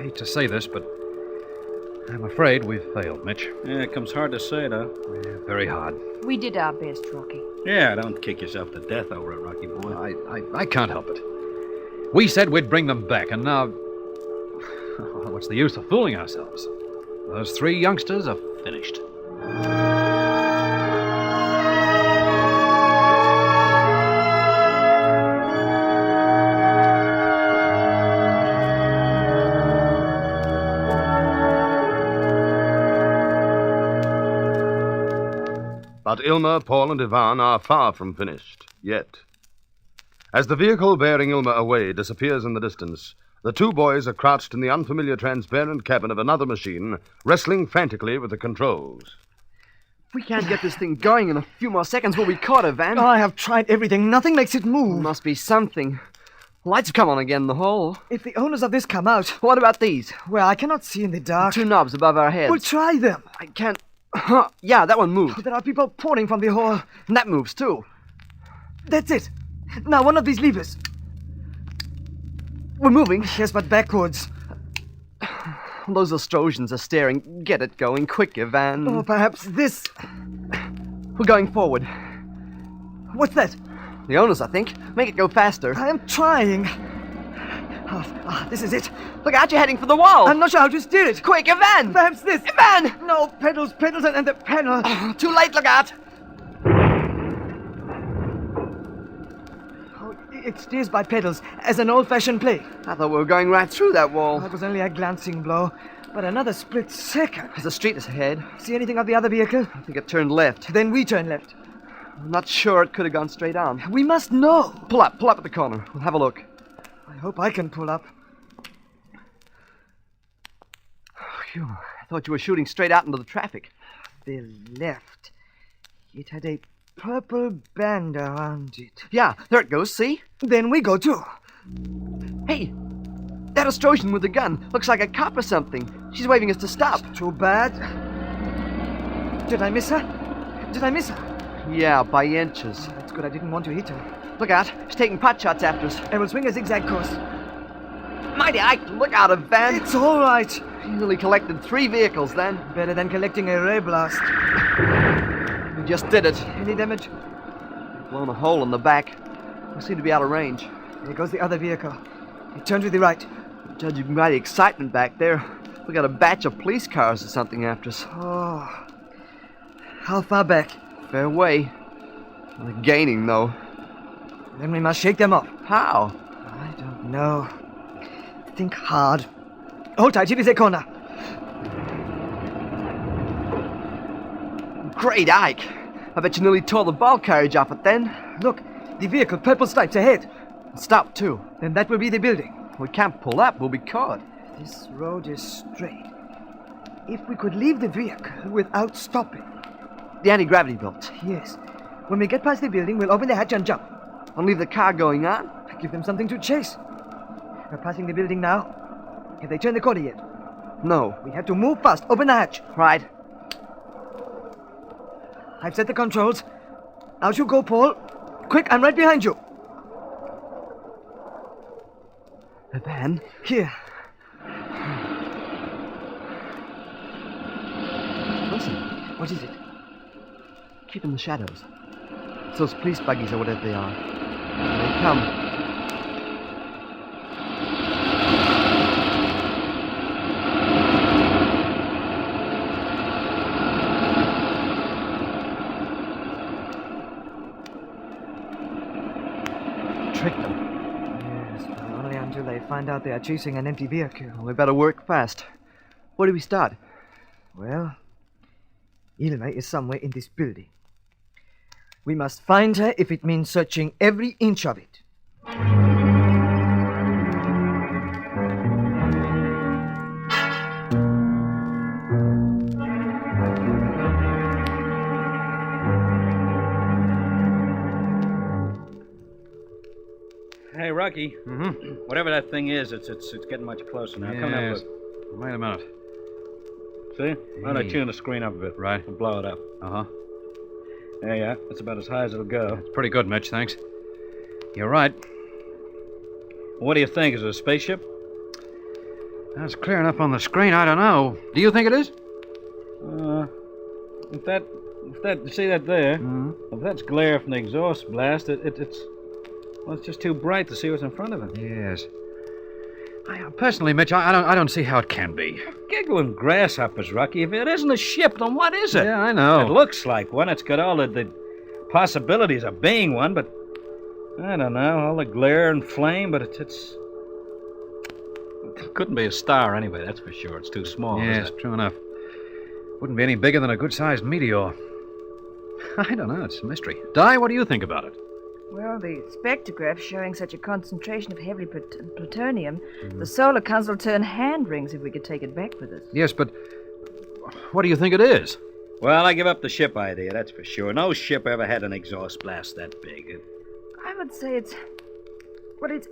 hate to say this, but I'm afraid we've failed, Mitch. Yeah, it comes hard to say, though. Yeah, very hard. We did our best, Rocky. Yeah, don't kick yourself to death over it, Rocky boy. I can't help it. We said we'd bring them back, and now... What's the use of fooling ourselves? Those 3 youngsters are finished. But Ilma, Paul, and Ivan are far from finished, yet. As the vehicle bearing Ilma away disappears in the distance, the 2 boys are crouched in the unfamiliar transparent cabin of another machine, wrestling frantically with the controls. If we can't get this thing going in a few more seconds, we'll be caught, Ivan. Oh, I have tried everything. Nothing makes it move. Must be something. Lights have come on again in the hall. If the owners of this come out... What about these? Well, I cannot see in the dark. 2 knobs above our heads. We'll try them. I can't... Yeah, that one moved. There are people pouring from the hall. And that moves, too. That's it. Now, one of these levers. We're moving. Yes, but backwards. Those Austrosians are staring. Get it going. Quick, Ivan. Oh, perhaps this... We're going forward. What's that? The owners, I think. Make it go faster. I am trying. This is it. Look out, you're heading for the wall. I'm not sure how to steer it. Quick, Ivan! Perhaps this. Ivan! No, pedals, and the pedal. Oh, too late, look out. Oh, it steers by pedals, as an old-fashioned play. I thought we were going right through that wall. That was only a glancing blow, but another split second. There's a street ahead. See anything of the other vehicle? I think it turned left. Then we turn left. I'm not sure it could have gone straight on. We must know. Pull up at the corner. We'll have a look. I hope I can pull up. Phew, I thought you were shooting straight out into the traffic. The left. It had a purple band around it. Yeah, there it goes, see? Then we go too. Hey, that Austrosian with the gun looks like a cop or something. She's waving us to stop. Too bad. Did I miss her? Yeah, by inches. That's good. I didn't want to hit her. Look out. She's taking pot shots after us. I will swing a zigzag course. Mighty Ike, look out, Ivan. It's all right. You nearly collected 3 vehicles then. Better than collecting a ray blast. We just did it. Any damage? Blown a hole in the back. We seem to be out of range. There goes the other vehicle. It turned to the right. Judging by the excitement back there, we got a batch of police cars or something after us. Oh. How far back? Fair way. We're gaining, though. Then we must shake them off. How? I don't know. Think hard. Hold tight, it is a corner. Great Ike. I bet you nearly tore the ball carriage off it then. Look, the vehicle, purple stripes ahead. Stop, too. Then that will be the building. We can't pull up, we'll be caught. This road is straight. If we could leave the vehicle without stopping. The anti-gravity belt. Yes. When we get past the building, we'll open the hatch and jump. And leave the car going on? Give them something to chase. We're passing the building now. Have they turned the corner yet? No. We have to move fast. Open the hatch. Right. I've set the controls. Out you go, Paul. Quick, I'm right behind you. Ivan? Here. Listen. What is it? Keep in the shadows. It's those police buggies or whatever they are. Here they come. Tricked them. Yes, but only until they find out they are chasing an empty vehicle. Well, we better work fast. Where do we start? Well, Ilma is somewhere in this building. We must find her if it means searching every inch of it. Hey, Rocky. Mm-hmm. Whatever that thing is, it's getting much closer now. Come and have a Yes. look. Wait a minute. See? Why don't I Hey. tune the screen up a bit? Right. And blow it up. Uh-huh. There you are. That's about as high as it'll go. It's pretty good, Mitch, thanks. You're right. What do you think? Is it a spaceship? That's clear enough on the screen. I don't know. Do you think it is? If that, see that there? Mm-hmm. If that's glare from the exhaust blast, it's just too bright to see what's in front of it. Yes. Personally, Mitch, I don't see how it can be. Giggling grasshoppers, Rocky. If it isn't a ship, then what is it? Yeah, I know. It looks like one. It's got all the possibilities of being one, but I don't know. All the glare and flame, but it couldn't be a star anyway, that's for sure. It's too small. Yes, true enough. Wouldn't be any bigger than a good-sized meteor. I don't know. It's a mystery. Di, what do you think about it? Well, the spectrograph showing such a concentration of heavy plutonium, the solar council will turn hand rings if we could take it back with us. Yes, but what do you think it is? Well, I give up the ship idea, that's for sure. No ship ever had an exhaust blast that big. I would say it's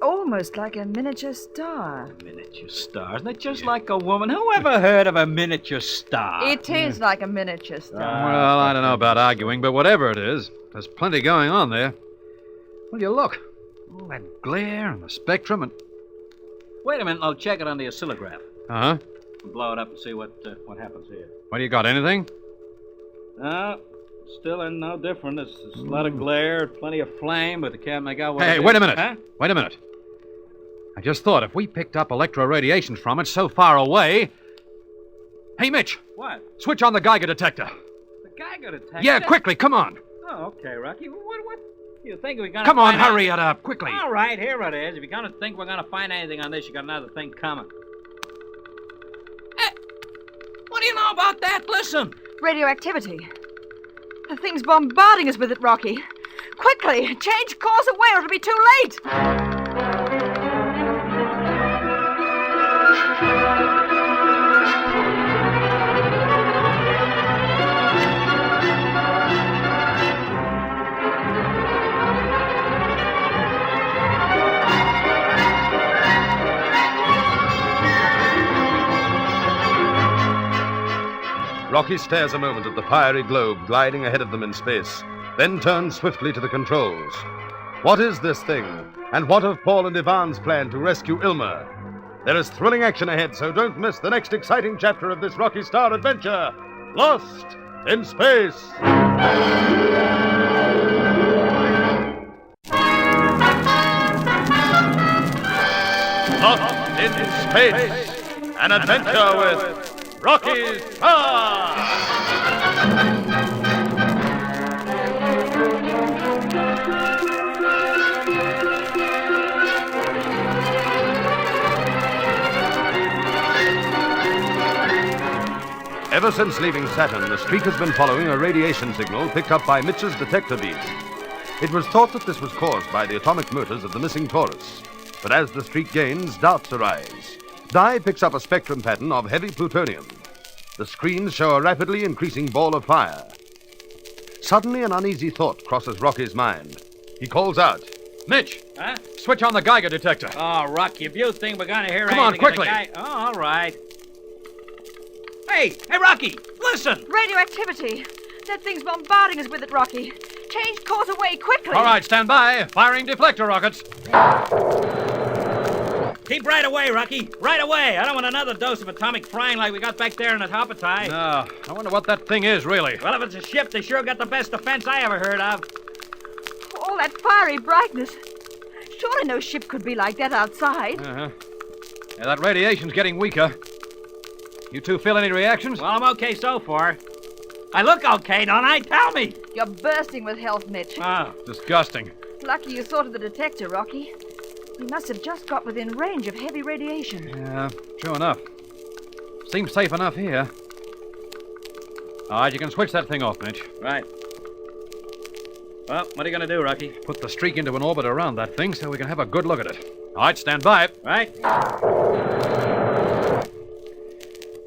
almost like a miniature star. A miniature star? Isn't it just like a woman? Who ever heard of a miniature star? It is like a miniature star. Well, I don't know about arguing, but whatever it is, there's plenty going on there. Will you look? All that glare and the spectrum and... Wait a minute, I'll check it on the oscillograph. Uh-huh. Blow it up and see what happens here. What do you got, anything? No, still no different. There's a lot of glare, plenty of flame, but they can't make out what Hey, it is. wait a minute. Huh? Wait a minute. I just thought if we picked up electroradiation from it so far away... Hey, Mitch. What? Switch on the Geiger detector. The Geiger detector? Yeah, quickly, come on. Oh, okay, Rocky. What? You think we're gonna Come on, find out- hurry it up, quickly. All right, here it is. If you're gonna think we're gonna find anything on this, you got another thing coming. Hey, what do you know about that? Listen. Radioactivity. The thing's bombarding us with it, Rocky. Quickly, change course away or it'll be too late. Rocky stares a moment at the fiery globe gliding ahead of them in space, then turns swiftly to the controls. What is this thing? And what of Paul and Ivan's plan to rescue Ilma? There is thrilling action ahead, so don't miss the next exciting chapter of this Rocky Starr adventure, Lost in Space. Lost in Space, an adventure with Rocky Starr! Ever since leaving Saturn, the streak has been following a radiation signal picked up by Mitch's detector beam. It was thought that this was caused by the atomic motors of the missing Taurus. But as the streak gains, doubts arise. Di picks up a spectrum pattern of heavy plutonium. The screens show a rapidly increasing ball of fire. Suddenly, an uneasy thought crosses Rocky's mind. He calls out, Mitch! Huh? Switch on the Geiger detector. Oh, Rocky, if you think we're gonna hear Come on, anything of quickly. the guy... Oh, all right. Hey, Rocky, listen! Radioactivity. That thing's bombarding us with it, Rocky. Change course away quickly. All right, stand by. Firing deflector rockets. Keep right away, Rocky. Right away. I don't want another dose of atomic frying like we got back there in the Hoppertai. No, I wonder what that thing is, really. Well, if it's a ship, they sure got the best defense I ever heard of. All that fiery brightness. Surely no ship could be like that outside. Uh-huh. Yeah, that radiation's getting weaker. You two feel any reactions? Well, I'm okay so far. I look okay, don't I? Tell me. You're bursting with health, Mitch. Oh. Disgusting. Lucky you thought of the detector, Rocky. We must have just got within range of heavy radiation. Yeah, true enough. Seems safe enough here. All right, you can switch that thing off, Mitch. Right. Well, what are you going to do, Rocky? Put the streak into an orbit around that thing so we can have a good look at it. All right, stand by. Right.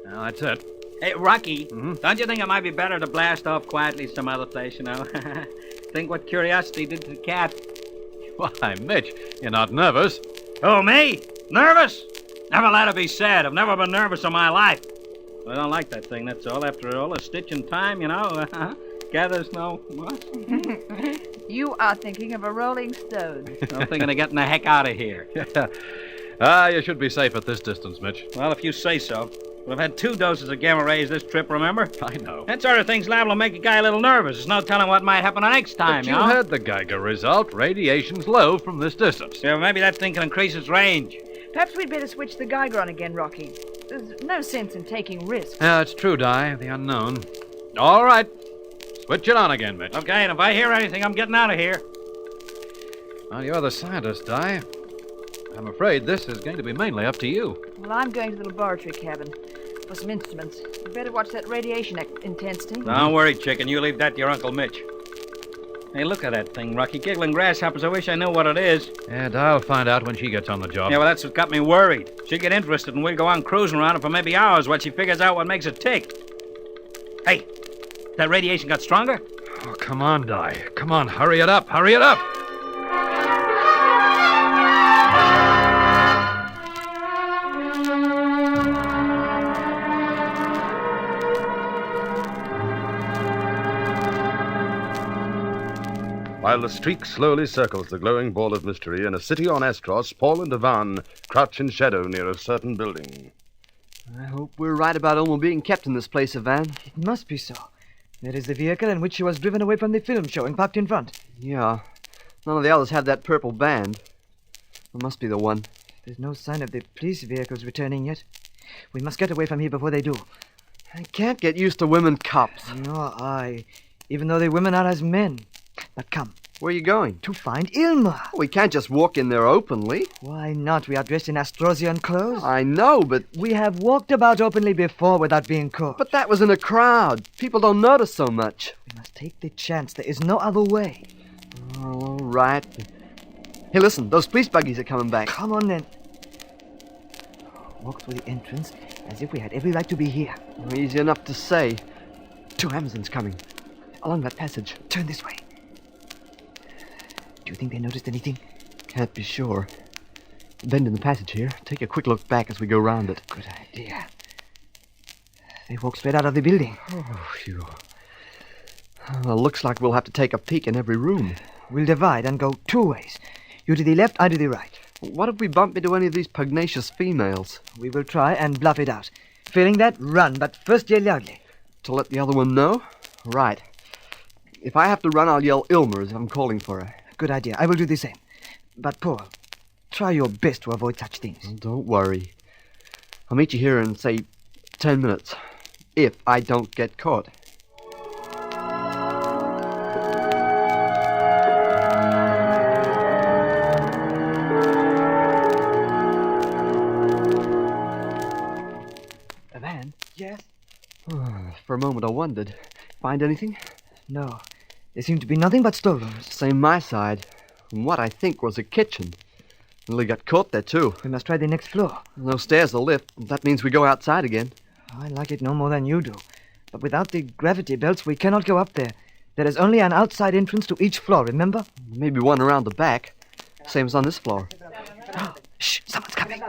Now, that's it. Hey, Rocky, don't you think it might be better to blast off quietly some other place, you know? Think what curiosity did to the cat. Why, Mitch, you're not nervous. Oh, me? Nervous? Never let it be said. I've never been nervous in my life. I don't like that thing, that's all. After all, a stitch in time, you know, gathers no... What? You are thinking of a rolling stone. I'm thinking of getting the heck out of here. Yeah. You should be safe at this distance, Mitch. Well, if you say so. We've had 2 doses of gamma rays this trip, remember? I know. That sort of thing's liable to make a guy a little nervous. There's no telling what might happen the next time, But you heard the Geiger result. Radiation's low from this distance. Yeah, maybe that thing can increase its range. Perhaps we'd better switch the Geiger on again, Rocky. There's no sense in taking risks. Yeah, it's true, Di. The unknown. All right. Switch it on again, Mitch. Okay, and if I hear anything, I'm getting out of here. Well, you're the scientist, Di. I'm afraid this is going to be mainly up to you. Well, I'm going to the laboratory cabin for some instruments. You better watch that radiation intensity. Don't worry, chicken. You leave that to your Uncle Mitch. Hey, look at that thing, Rocky. Giggling grasshoppers. I wish I knew what it is. And I'll find out when she gets on the job. Yeah, well, that's what got me worried. She'll get interested and we'll go on cruising around it for maybe hours while she figures out what makes it tick. Hey, that radiation got stronger? Oh, come on, Di. Come on, hurry it up. Hurry it up. While the streak slowly circles the glowing ball of mystery in a city on Astros, Paul and Ivan crouch in shadow near a certain building. I hope we're right about Elmo being kept in this place, Ivan. It must be so. There is the vehicle in which she was driven away from the film showing, parked in front. Yeah. None of the others have that purple band. It must be the one. There's no sign of the police vehicles returning yet. We must get away from here before they do. I can't get used to women cops. Nor I, even though the women are as men. But come. Where are you going? To find Ilma. We can't just walk in there openly. Why not? We are dressed in Astrosian clothes. I know, but... We have walked about openly before without being caught. But that was in a crowd. People don't notice so much. We must take the chance. There is no other way. All right. Hey, listen. Those police buggies are coming back. Come on, then. Walk through the entrance as if we had every right to be here. Easy enough to say. 2 Amazons coming. Along that passage. Turn this way. Do you think they noticed anything? Can't be sure. Bend in the passage here. Take a quick look back as we go round it. Good idea. They walk straight out of the building. Oh, phew. Well, looks like we'll have to take a peek in every room. We'll divide and go 2 ways. You to the left, I to the right. What if we bump into any of these pugnacious females? We will try and bluff it out. Failing that, run, but first yell loudly. To let the other one know? Right. If I have to run, I'll yell Ilma as I'm calling for her. Good idea. I will do the same. But, Paul, try your best to avoid such things. Oh, don't worry. I'll meet you here in, say, 10 minutes. If I don't get caught. Ivan? Yes? For a moment I wondered. Find anything? No. There seemed to be nothing but storerooms. Same my side. And what I think was a kitchen. Nearly got caught there, too. We must try the next floor. No stairs or lift. That means we go outside again. I like it no more than you do. But without the gravity belts, we cannot go up there. There is only an outside entrance to each floor, remember? Maybe one around the back. Same as on this floor. Shh, someone's coming.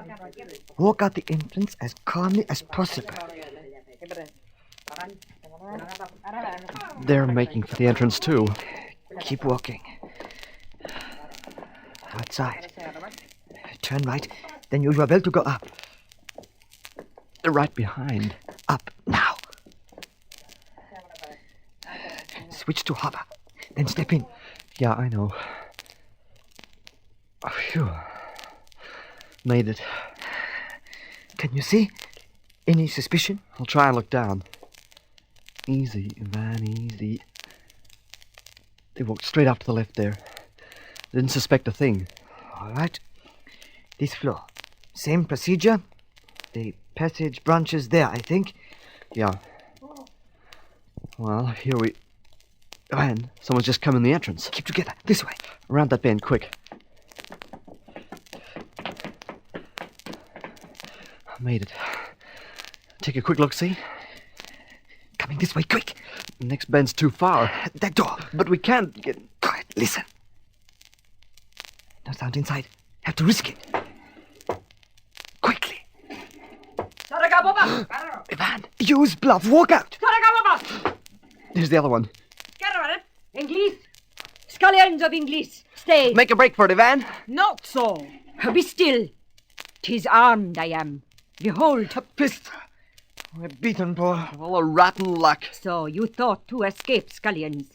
Walk out the entrance as calmly as possible. They're making for the entrance, too. Keep walking. Outside. Turn right, then use your belt to go up. They're right behind. Up, now. Switch to hover, then step in. Yeah, I know. Phew. Made it. Can you see? Any suspicion? I'll try and look down. Easy, Ivan, easy. They walked straight up to the left there. Didn't suspect a thing. All right. This floor. Same procedure. The passage branches there, I think. Yeah. Well, here we... Ivan, someone's just come in the entrance. Keep together. This way. Around that bend, quick. I made it. Take a quick look, see? Coming this way, quick. The next bend's too far. That door. But we can't get... Quiet, listen. No sound inside. Have to risk it. Quickly. Ivan, use bluff. Walk out. Here's the other one. English? Scullions of English, stay. Make a break for it, Ivan. Not so. Be still. 'Tis armed I am. Behold. Pissed. We're beaten, Paul. All a rotten luck. So you thought to escape, scullions.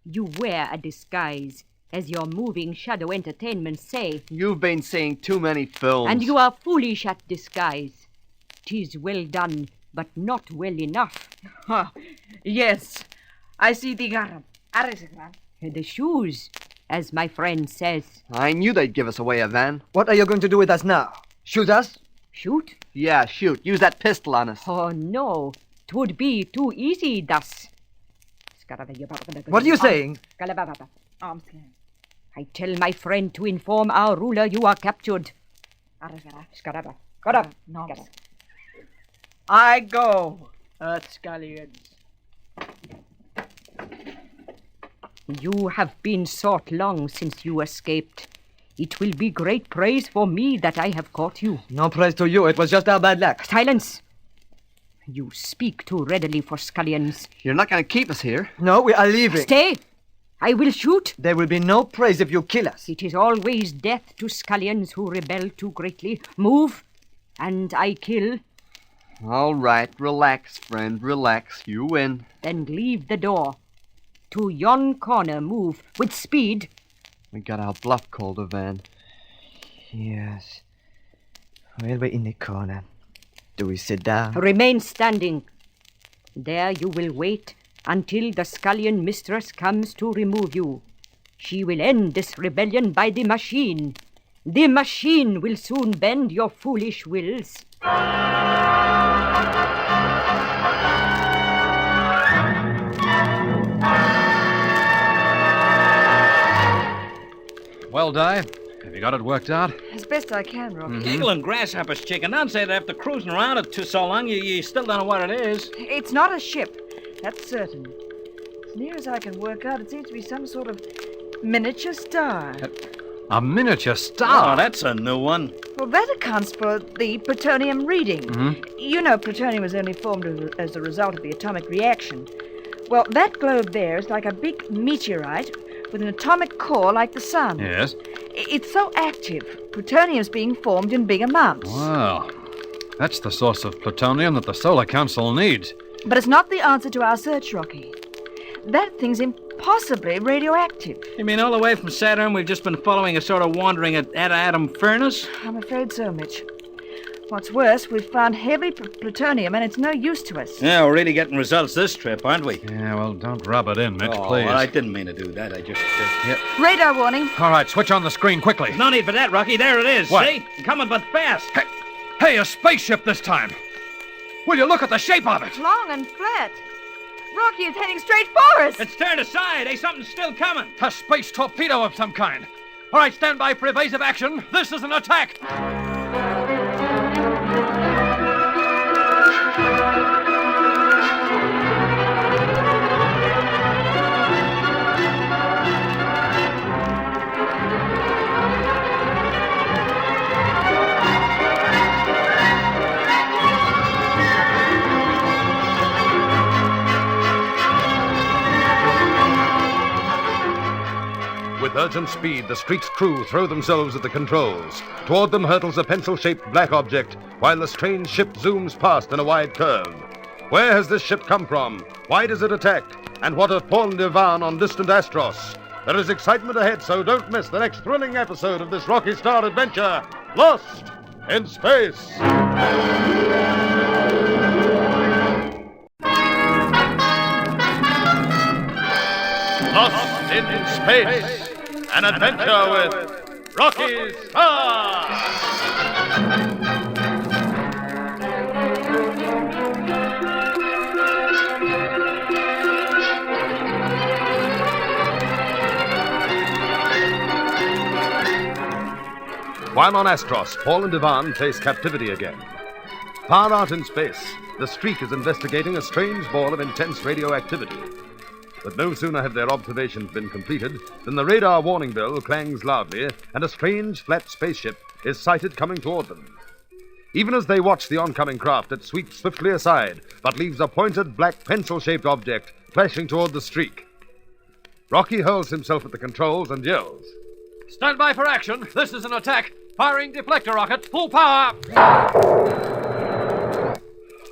You wear a disguise, as your moving shadow entertainments say. You've been seeing too many films. And you are foolish at disguise. 'Tis well done, but not well enough. Yes, I see the garam. The shoes, as my friend says. I knew they'd give us away, Van. What are you going to do with us now? Shoot us? Shoot? Yeah, shoot. Use that pistol on us. Oh, no. 'Twould be too easy thus. What are you saying? I tell my friend to inform our ruler you are captured. I go, Earth Scullions. You have been sought long since you escaped. It will be great praise for me that I have caught you. No praise to you. It was just our bad luck. Silence! You speak too readily for scullions. You're not going to keep us here. No, we are leaving. Stay! I will shoot. There will be no praise if you kill us. It is always death to scullions who rebel too greatly. Move, and I kill. All right, relax, friend, relax. You win. Then leave the door. To yon corner, move, with speed. We got our bluff called, Van. Yes. Well, we're in the corner. Do we sit down? Remain standing. There you will wait until the scullion mistress comes to remove you. She will end this rebellion by the machine. The machine will soon bend your foolish wills. Well, Di, have you got it worked out? As best I can, Rocky. Eagle and grasshopper's chicken. Don't say that after cruising around it too so long, you still don't know what it is. It's not a ship, that's certain. As near as I can work out, it seems to be some sort of miniature star. A miniature star? Oh, that's a new one. Well, that accounts for the plutonium reading. You know plutonium was only formed as a result of the atomic reaction. Well, that globe there is like a big meteorite with an atomic core like the sun. Yes. It's so active, plutonium's being formed in big amounts. Well, that's the source of plutonium that the Solar Council needs. But it's not the answer to our search, Rocky. That thing's impossibly radioactive. You mean all the way from Saturn we've just been following a sort of wandering atom furnace? I'm afraid so, Mitch. What's worse, we've found heavy plutonium and it's no use to us. Yeah, we're really getting results this trip, aren't we? Yeah, well, don't rub it in, Mitch, please. Well, I didn't mean to do that. I just... Radar warning. All right, switch on the screen quickly. No need for that, Rocky. There it is. What? See? Coming but fast. Hey, a spaceship this time. Will you look at the shape of it? Long and flat. Rocky is heading straight for us. It's turned aside. Hey, something's still coming. A space torpedo of some kind. All right, stand by for evasive action. This is an attack. With urgent speed, the Streak's crew throw themselves at the controls. Toward them hurtles a pencil-shaped black object, while the strange ship zooms past in a wide curve. Where has this ship come from? Why does it attack? And what of Paul and Ivan on distant Astros? There is excitement ahead, so don't miss the next thrilling episode of this Rocky Starr adventure, Lost in Space. Lost in Space. An adventure with Rocky Starr! While on Astros, Paul and Ivan face captivity again. Far out in space, the Streak is investigating a strange ball of intense radioactivity. But no sooner have their observations been completed than the radar warning bell clangs loudly and a strange flat spaceship is sighted coming toward them. Even as they watch the oncoming craft, it sweeps swiftly aside, but leaves a pointed black pencil-shaped object flashing toward the Streak. Rocky hurls himself at the controls and yells. Stand by for action. This is an attack. Firing deflector rocket. Full power.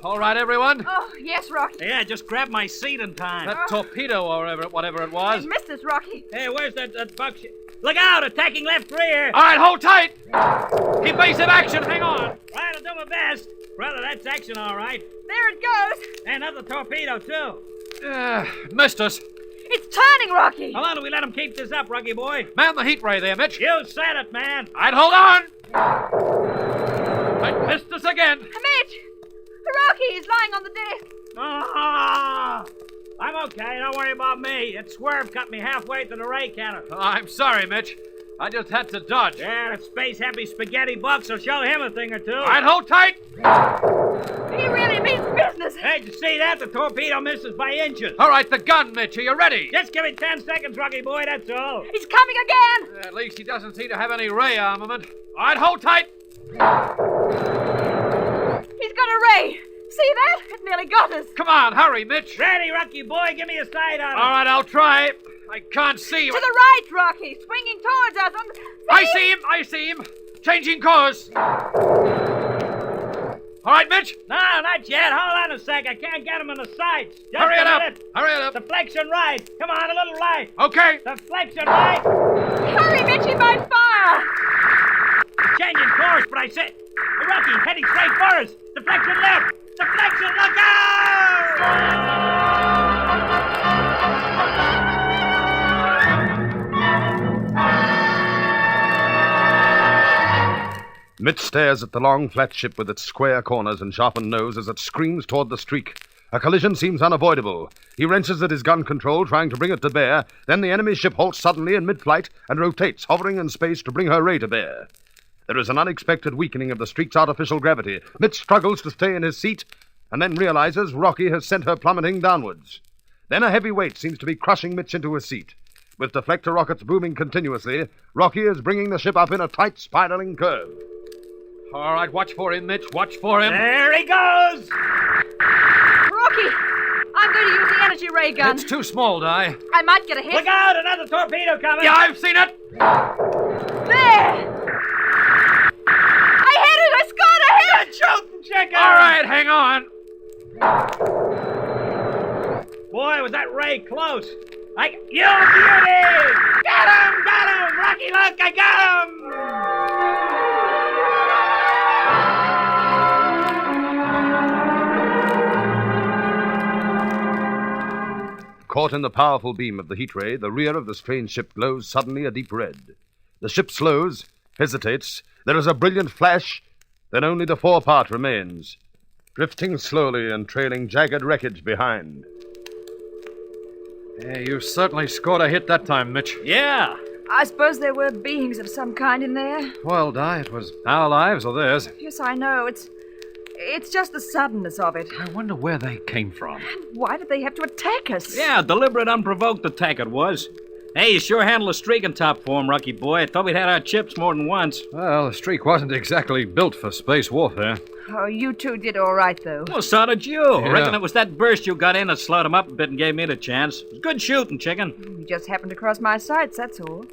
All right, everyone. Oh, yes, Rocky. Yeah, just grab my seat in time. That torpedo or whatever it was. You missed us, Rocky. Hey, where's that buckshot? Look out! Attacking left rear! All right, hold tight. Evasive action. Hang on. Right, I'll do my best. Brother, that's action, all right. There it goes. And another torpedo, too. Missed us. It's turning, Rocky. How long do we let him keep this up, Rocky boy? Man the heat ray there, Mitch. You said it, man. All right, hold on. I missed us again. Mitch! Rocky, he's lying on the deck. Ah! I'm okay. Don't worry about me. That swerve cut me halfway to the ray cannon. I'm sorry, Mitch. I just had to dodge. Yeah, that space-happy spaghetti box will show him a thing or two. All right, hold tight. He really means business. Hey, did you see that? The torpedo misses by inches. All right, the gun, Mitch. Are you ready? Just give me 10 seconds, Rocky boy, that's all. He's coming again. At least he doesn't seem to have any ray armament. All right, hold tight. He's got a ray. See that? It nearly got us. Come on, hurry, Mitch. Ready, Rocky boy. Give me a sight on him. All right, I'll try. I can't see you. To the right, Rocky. Swinging towards us. I see him. Changing course. All right, Mitch. No, not yet. Hold on a sec. I can't get him in the sights. Just Hurry it a up. minute. Hurry it up. Deflection right. Come on, a little right. Okay. Deflection right. Hurry, Mitch. He might fire. Changing course, but I said... Hey, Rocky, heading straight for us. Deflection left. Deflection, look out! Mitch stares at the long, flat ship with its square corners and sharpened nose as it screams toward the streak. A collision seems unavoidable. He wrenches at his gun control, trying to bring it to bear. Then the enemy ship halts suddenly in mid-flight and rotates, hovering in space to bring her ray to bear. There is an unexpected weakening of the streak's artificial gravity. Mitch struggles to stay in his seat and then realizes Rocky has sent her plummeting downwards. Then a heavy weight seems to be crushing Mitch into his seat. With deflector rockets booming continuously, Rocky is bringing the ship up in a tight, spiraling curve. All right, watch for him, Mitch. Watch for him. There he goes! Rocky, I'm going to use the energy ray gun. It's too small, Di. I might get a hit. Look out! Another torpedo coming! Yeah, I've seen it! There! I hit it! I scored a hit! Good shooting, chicken! All right, hang on. Boy, was that ray close. You beauty! Got him! Rocky, look, I got him! Caught in the powerful beam of the heat ray, the rear of the strange ship glows suddenly a deep red. The ship slows, hesitates. There is a brilliant flash, then only the forepart remains, drifting slowly and trailing jagged wreckage behind. Yeah, you certainly scored a hit that time, Mitch. Yeah. I suppose there were beings of some kind in there. Well, Di, it was our lives or theirs. Yes, I know. It's just the suddenness of it. I wonder where they came from. Why did they have to attack us? Yeah, deliberate, unprovoked attack it was. Hey, you sure handled a streak in top form, Rocky boy. I thought we'd had our chips more than once. Well, the streak wasn't exactly built for space warfare. Oh, you two did all right, though. Well, so did you. Yeah. I reckon it was that burst you got in that slowed him up a bit and gave me the chance. It was good shooting, chicken. You just happened to cross my sights, that's all.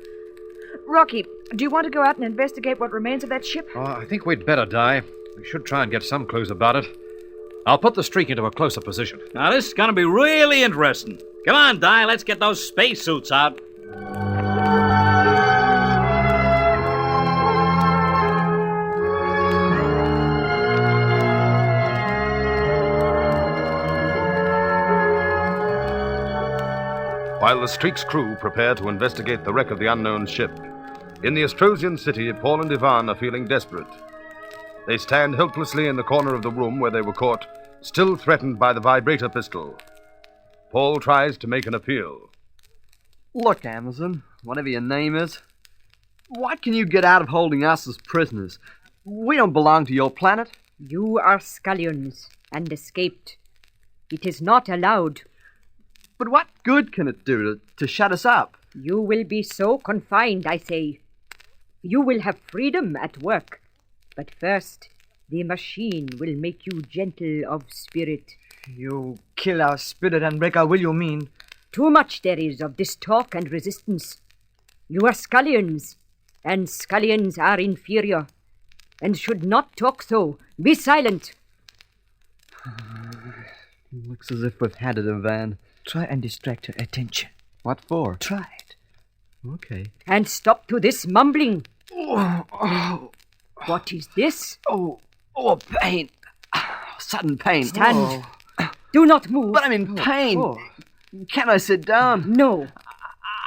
Rocky, do you want to go out and investigate what remains of that ship? Oh, I think we'd better, Di. We should try and get some clues about it. I'll put the streak into a closer position. Now, this is going to be really interesting. Come on, Di, let's get those spacesuits out. While the Streak's crew prepare to investigate the wreck of the unknown ship, in the Astrosian city, Paul and Ivan are feeling desperate. They stand helplessly in the corner of the room where they were caught, still threatened by the vibrator pistol. Paul tries to make an appeal. Look, Amazon, whatever your name is, why can you get out of holding us as prisoners? We don't belong to your planet. You are scullions and escaped. It is not allowed. But what good can it do to shut us up? You will be so confined, I say. You will have freedom at work. But first, the machine will make you gentle of spirit. You kill our spirit and break our will, you mean? Too much there is of this talk and resistance. You are scullions. and scullions are inferior, and should not talk so. Be silent. Looks as if we've had it, Van. Try and distract her attention. What for? Try it. Okay. And stop to this mumbling. Oh, What is this? Pain. Sudden pain. Stand. Do not move. But I'm in pain. Can I sit down? No.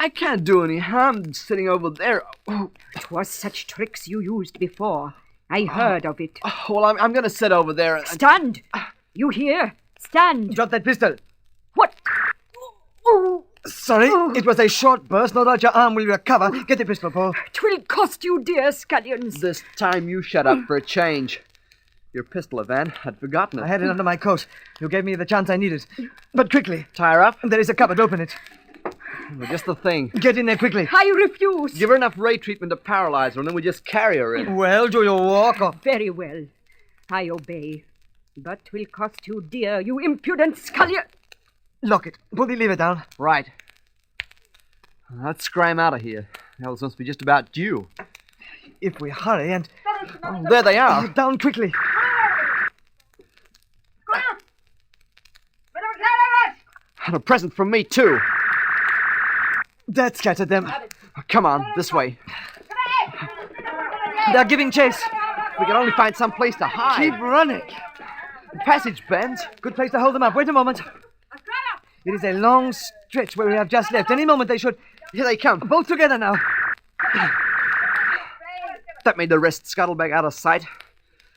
I can't do any harm sitting over there. It was such tricks you used before. I heard of it. Well, I'm going to sit over there. And... Stand! You hear? Stand! Drop that pistol. What? Sorry, it was a short burst. No doubt your arm will recover. Get the pistol, Paul. It will cost you dear, scullions. This time you shut up for a change. Your pistol, Van. I'd forgotten it. I had it under my coat. You gave me the chance I needed. But quickly. Tie her up? There is a cupboard. Open it. Just the thing. Get in there quickly. I refuse. Give her enough ray treatment to paralyze her, and then we just carry her in. Well, do you walk or... Very well. I obey. But will cost you dear, you impudent scullion. Lock it. Pull the lever down. Right. Let's scram out of here. Hell's must be just about due. If we hurry and... Oh, there they are. Down quickly. And a present from me, too. That scattered them. Come on, this way. They're giving chase. We can only find some place to hide. Keep running. The passage bends. Good place to hold them up. Wait a moment. It is a long stretch where we have just left. Any moment they should... Here they come. Both together now. That made the rest scuttle back out of sight.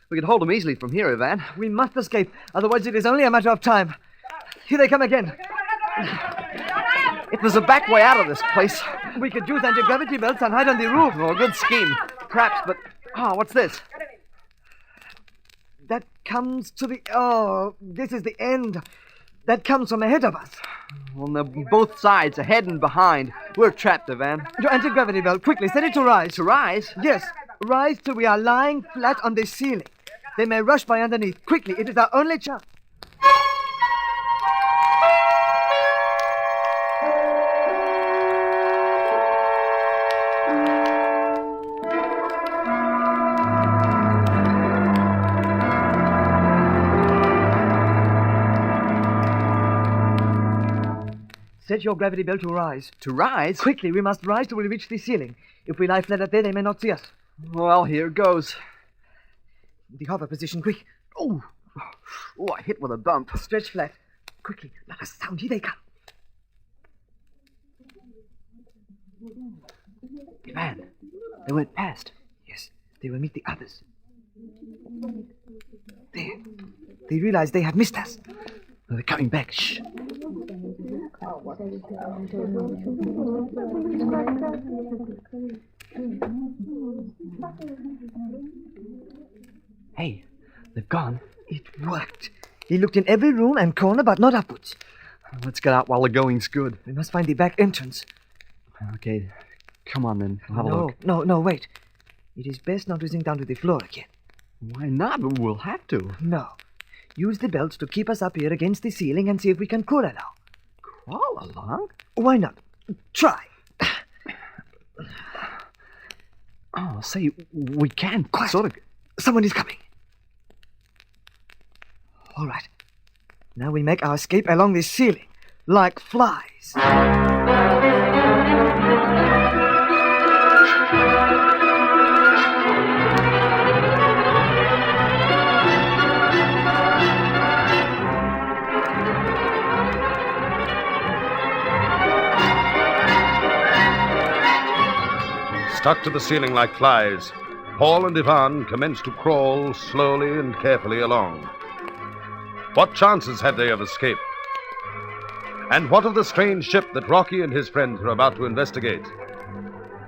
We can hold them easily from here, Ivan. We must escape. Otherwise it is only a matter of time. Here they come again. It was a back way out of this place. We could use anti-gravity belts and hide on the roof. Oh, good scheme. Perhaps, but... Oh, what's this? That comes to the... Oh, this is the end. That comes from ahead of us. On both sides, ahead and behind. We're trapped, Ivan. Your anti-gravity belt. Quickly, set it to rise. To rise? Yes. Rise till we are lying flat on the ceiling. They may rush by underneath. Quickly, it is our only chance. Set your gravity belt to rise. To rise? Quickly, we must rise till we reach the ceiling. If we lie flat up there, they may not see us. Well, here goes. The hover position, quick. Oh, I hit with a bump. Stretch flat. Quickly, not a sound. Here they come. Ivan, they went past. Yes, they will meet the others. There. They realize they have missed us. They're coming back. Shh. Hey, they've gone. It worked. He looked in every room and corner, but not upwards. Let's get out while the going's good. We must find the back entrance. Okay, come on then. I'll have a look. No, wait. It is best not to sink down to the floor again. Why not? We'll have to. No. Use the belts to keep us up here against the ceiling and see if we can crawl along. Crawl along? Why not? Try. Oh, say, we can Quiet. sort of... Someone is coming. All right. Now we make our escape along this ceiling, like flies. Stuck to the ceiling like flies, Paul and Ivan commenced to crawl slowly and carefully along. What chances had they of escape? And what of the strange ship that Rocky and his friends are about to investigate?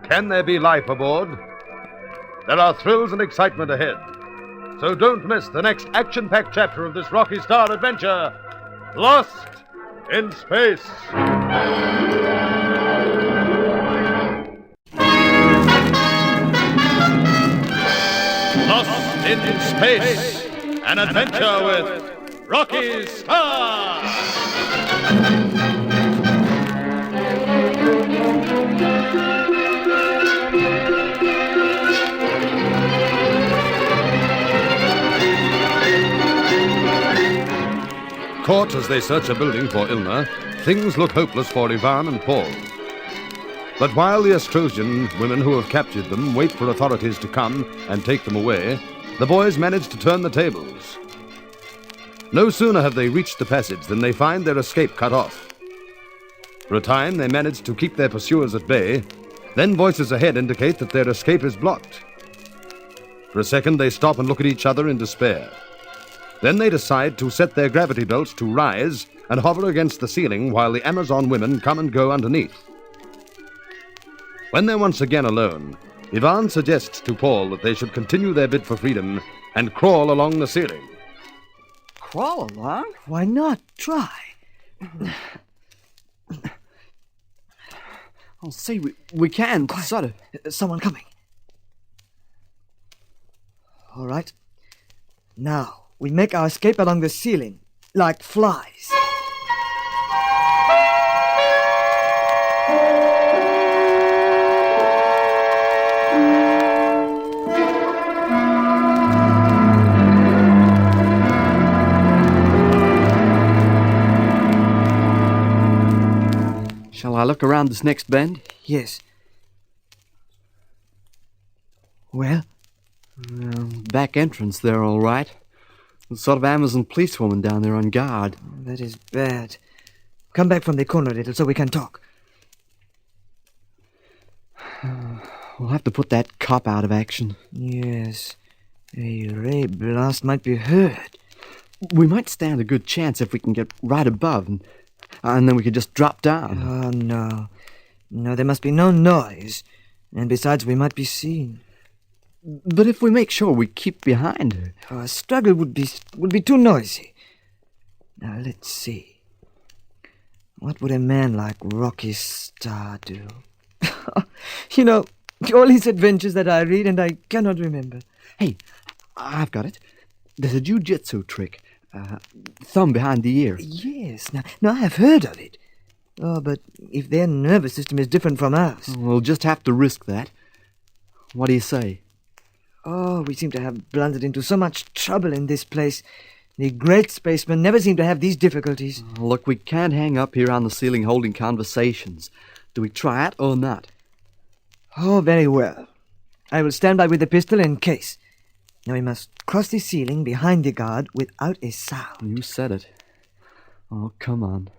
Can there be life aboard? There are thrills and excitement ahead. So don't miss the next action-packed chapter of this Rocky Starr adventure, Lost in Space. Lost in Space, an adventure with Rocky Starr. Caught as they search a building for Ilma, things look hopeless for Ivan and Paul. But while the Ostrosian women who have captured them wait for authorities to come and take them away, the boys manage to turn the tables. No sooner have they reached the passage than they find their escape cut off. For a time, they manage to keep their pursuers at bay. Then voices ahead indicate that their escape is blocked. For a second, they stop and look at each other in despair. Then they decide to set their gravity belts to rise and hover against the ceiling while the Amazon women come and go underneath. When they're once again alone, Ivan suggests to Paul that they should continue their bid for freedom and crawl along the ceiling. Crawl along? Why not? Try. I'll see, we can, Quiet. sort of. Someone coming. All right. Now, we make our escape along the ceiling, like flies. Shall I look around this next bend? Yes. Well? Back entrance there, all right. The sort of Amazon policewoman down there on guard. That is bad. Come back from the corner a little so we can talk. We'll have to put that cop out of action. Yes. A ray blast might be heard. We might stand a good chance if we can get right above, and then we could just drop down. Oh, no. No, there must be no noise. And besides, we might be seen. But if we make sure we keep behind her... Our struggle would be too noisy. Now, let's see. What would a man like Rocky Starr do? You know, all his adventures that I read and I cannot remember. Hey, I've got it. There's a jiu-jitsu trick. Thumb behind the ear. Yes, now I have heard of it. Oh, but if their nervous system is different from ours... We'll just have to risk that. What do you say? Oh, we seem to have blundered into so much trouble in this place. The great spacemen never seem to have these difficulties. Look, we can't hang up here on the ceiling holding conversations. Do we try it or not? Oh, very well. I will stand by with the pistol in case. Now we must cross the ceiling behind the guard without a sound. You said it. Oh, come on.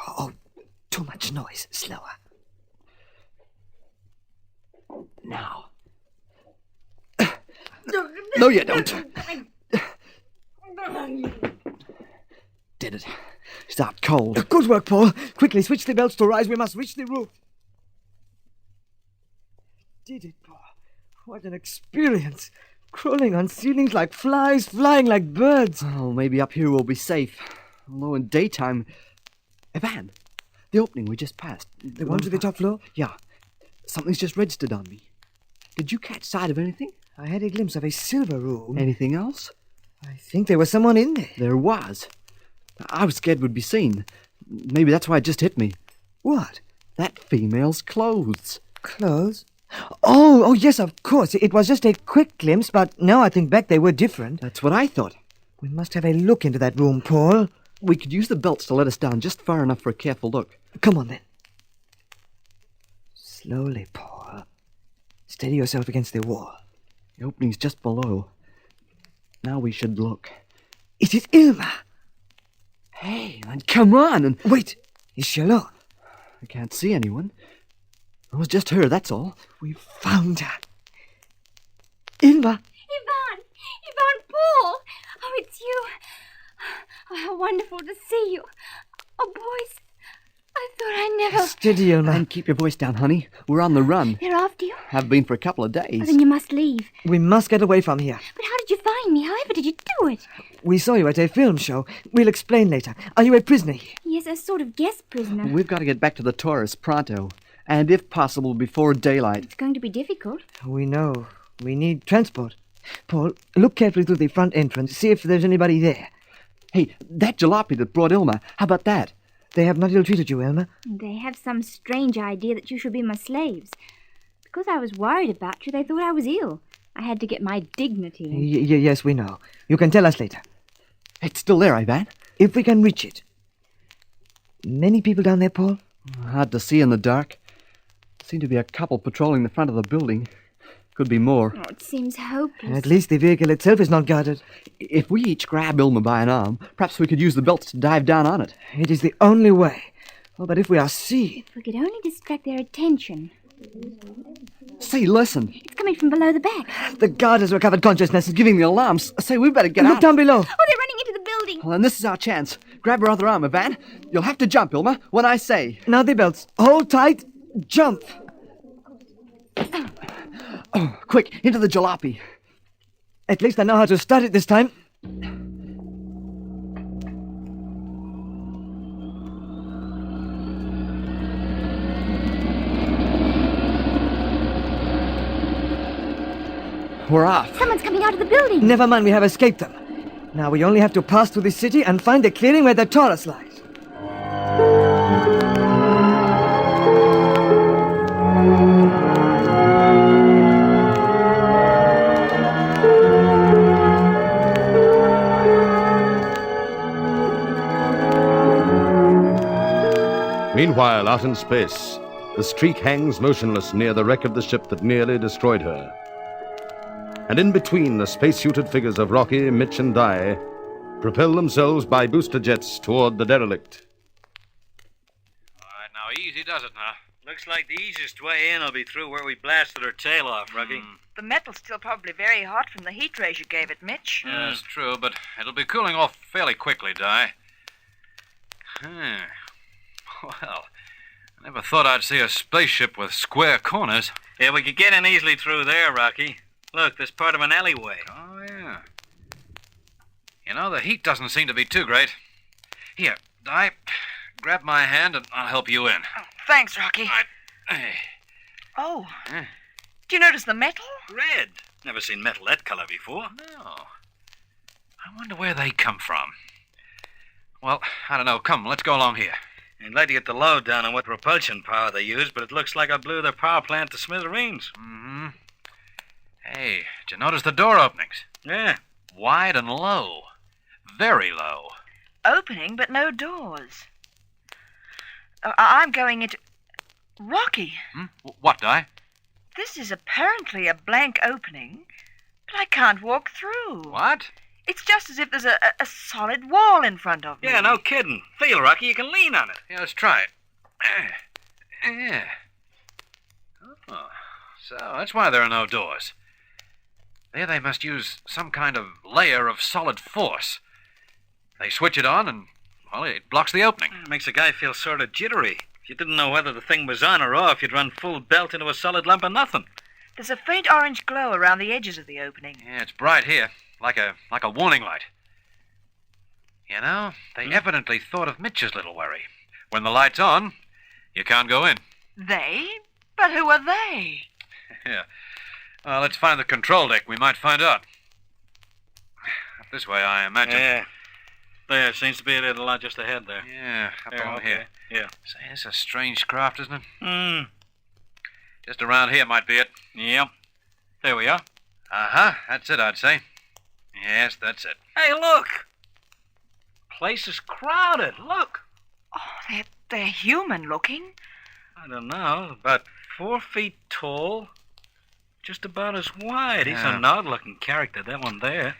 Oh, too much noise. Slower. Now. No, you don't. Did it. It's out cold. Good work, Paul. Quickly, switch the belts to rise. We must reach the roof. Did it, Paul. What an experience. Crawling on ceilings like flies, flying like birds. Oh, maybe up here we'll be safe. Although in daytime... Evan, the opening we just passed. The one to the top floor? Yeah. Something's just registered on me. Did you catch sight of anything? I had a glimpse of a silver room. Anything else? I think there was someone in there. There was. I was scared we'd be seen. Maybe that's why it just hit me. What? That female's clothes. Clothes? Oh, yes, of course. It was just a quick glimpse, but now I think back they were different. That's what I thought. We must have a look into that room, Paul. We could use the belts to let us down just far enough for a careful look. Come on, then. Slowly, Paul. Steady yourself against the wall. The opening's just below. Now we should look. It is Ilma. Hey, then come on and... Wait, is she alone? I can't see anyone. It was just her, that's all. We found her. Ilma. Yvonne, Paul! Oh, it's you. Oh, how wonderful to see you. Oh, boys, I thought I never... Steady, Ilma. And keep your voice down, honey. We're on the run. They're after you? Have been for a couple of days. Oh, then you must leave. We must get away from here. But how did you find me? However did you do it? We saw you at a film show. We'll explain later. Are you a prisoner here? Yes, a sort of guest prisoner. We've got to get back to the Taurus pronto. And if possible, before daylight. It's going to be difficult. We know. We need transport. Paul, look carefully through the front entrance. See if there's anybody there. Hey, that jalopy that brought Ilma. How about that? They have not ill-treated you, Ilma. They have some strange idea that you should be my slaves. Because I was worried about you, they thought I was ill. I had to get my dignity. Yes, we know. You can tell us later. It's still there, Ivan. If we can reach it. Many people down there, Paul? Hard to see in the dark. Seem to be a couple patrolling the front of the building. Could be more. Oh, it seems hopeless. At least the vehicle itself is not guarded. If we each grab Ilma by an arm, perhaps we could use the belts to dive down on it. It is the only way. Oh, but if we are seen... If we could only distract their attention. Say, listen. It's coming from below the back. The guard has recovered consciousness. It's giving the alarms. Say, we better get Look out. down below. Oh, they're running into the building. Well, then this is our chance. Grab her other arm, Ivan. You'll have to jump, Ilma, when I say. Now the belts. Hold tight. Jump. Oh, quick, into the jalopy. At least I know how to start it this time. We're off. Someone's coming out of the building. Never mind, we have escaped them. Now we only have to pass through the city and find the clearing where the Taurus lies. Meanwhile, out in space, the streak hangs motionless near the wreck of the ship that nearly destroyed her. And in between, the spacesuited figures of Rocky, Mitch, and Di propel themselves by booster jets toward the derelict. All right, now easy does it now. Looks like the easiest way in will be through where we blasted her tail off, Rocky. The metal's still probably very hot from the heat rays you gave it, Mitch. Yeah, that's true, but it'll be cooling off fairly quickly, Di. Well, I never thought I'd see a spaceship with square corners. Yeah, we could get in easily through there, Rocky. Look, there's part of an alleyway. Oh, yeah. You know, the heat doesn't seem to be too great. Here, Di, grab my hand and I'll help you in. Oh, thanks, Rocky. Hey. Oh. Do you notice the metal? Red. Never seen metal that color before. No. I wonder where they come from. Well, I don't know. Come, let's go along here. I'd like to get the lowdown on what propulsion power they use, but it looks like I blew their power plant to smithereens. Mm-hmm. Hey, did you notice the door openings? Yeah. Wide and low. Very low. Opening, but no doors. I'm going into... Rocky! What, Di? This is apparently a blank opening, but I can't walk through. What? It's just as if there's a solid wall in front of me. Yeah, no kidding. Feel, Rocky, you can lean on it. Yeah, let's try it. Yeah. Oh, so that's why there are no doors. There they must use some kind of layer of solid force. They switch it on and, well, it blocks the opening. It makes a guy feel sort of jittery. If you didn't know whether the thing was on or off, you'd run full belt into a solid lump of nothing. There's a faint orange glow around the edges of the opening. Yeah, it's bright here, like a warning light. You know, they evidently thought of Mitch's little worry. When the light's on, you can't go in. They? But who are they? Yeah. Well, let's find the control deck. We might find out. Up this way, I imagine. Yeah. There seems to be a little lot just ahead there. Yeah, up along okay. here. Yeah. Say, it's a strange craft, isn't it? Just Just around here might be it. Yep. There we are. Uh-huh. That's it, I'd say. Yes, that's it. Hey, look! Place is crowded. Look. Oh, they're human looking. I don't know. About 4 feet tall. Just about as wide. He's Yeah. an odd-looking character, that one there.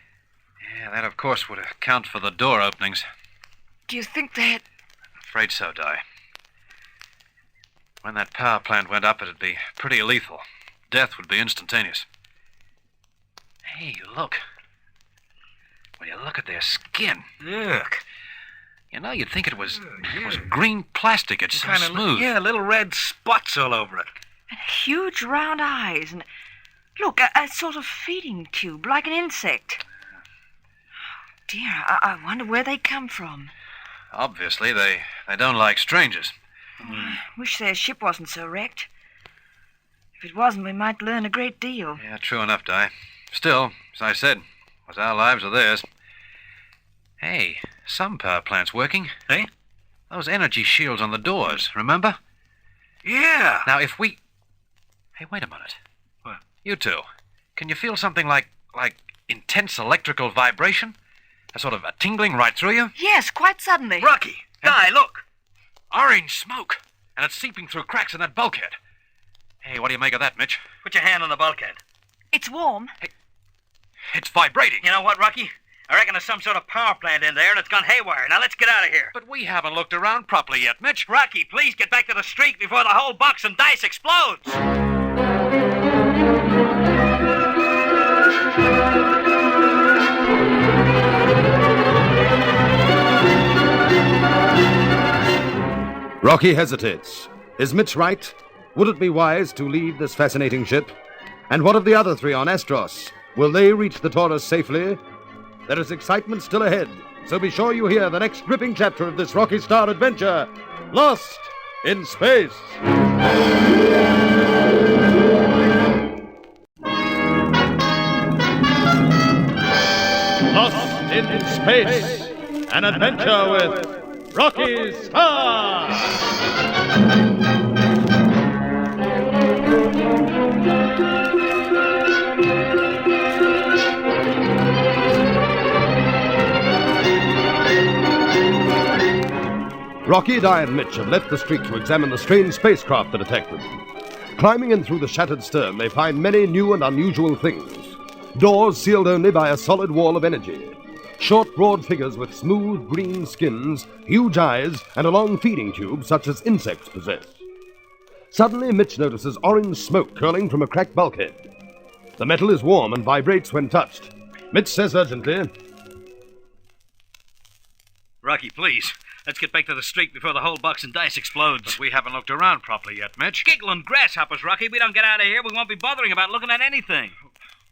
Yeah, that, of course, would account for the door openings. Do you think they're... Afraid so, Di. When that power plant went up, it'd be pretty lethal. Death would be instantaneous. Hey, look. When you look at their skin. Look. You know, you'd think it was green plastic. It's so smooth. Yeah, little red spots all over it. And huge round eyes and... Look, a sort of feeding tube, like an insect. Oh, dear, I wonder where they come from. Obviously, they don't like strangers. I wish their ship wasn't so wrecked. If it wasn't, we might learn a great deal. Yeah, true enough, Di. Still, as I said, was our lives or theirs. Hey, some power plant's working. Hey? Those energy shields on the doors, remember? Yeah. Now, if we... Hey, wait a minute. What? You two, can you feel something like intense electrical vibration? A sort of a tingling right through you? Yes, quite suddenly. Rocky, Di, look. Orange smoke. And it's seeping through cracks in that bulkhead. Hey, what do you make of that, Mitch? Put your hand on the bulkhead. It's warm. Hey, it's vibrating. You know what, Rocky? I reckon there's some sort of power plant in there and it's gone haywire. Now let's get out of here. But we haven't looked around properly yet, Mitch. Rocky, please get back to the street before the whole box and dice explodes. Rocky hesitates. Is Mitch right? Would it be wise to leave this fascinating ship? And what of the other three on Astros? Will they reach the Taurus safely? There is excitement still ahead, so be sure you hear the next gripping chapter of this Rocky Starr adventure, Lost in Space. Lost in Space, an adventure with Rocky Starr. Rocky, Di, and Mitch have left the street to examine the strange spacecraft that attacked them. Climbing in through the shattered stern, they find many new and unusual things. Doors sealed only by a solid wall of energy. Short, broad figures with smooth green skins, huge eyes, and a long feeding tube such as insects possess. Suddenly, Mitch notices orange smoke curling from a cracked bulkhead. The metal is warm and vibrates when touched. Mitch says urgently, Rocky, please. Let's get back to the street before the whole box and dice explodes. But we haven't looked around properly yet, Mitch. Giggling grasshoppers, Rocky. We don't get out of here, we won't be bothering about looking at anything.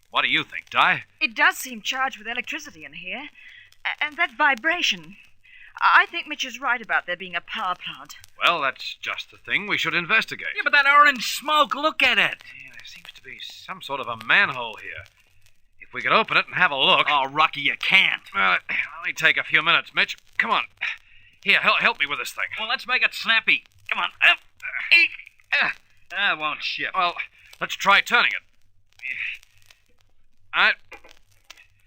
What do you think, Di? It does seem charged with electricity in here. And that vibration. I think Mitch is right about there being a power plant. Well, that's just the thing we should investigate. Yeah, but that orange smoke, look at it. Yeah, there seems to be some sort of a manhole here. If we could open it and have a look... Oh, Rocky, you can't. Well, it'll only take a few minutes, Mitch. Come on. Here, help me with this thing. Well, let's make it snappy. Come on. That won't shift. Well, let's try turning it.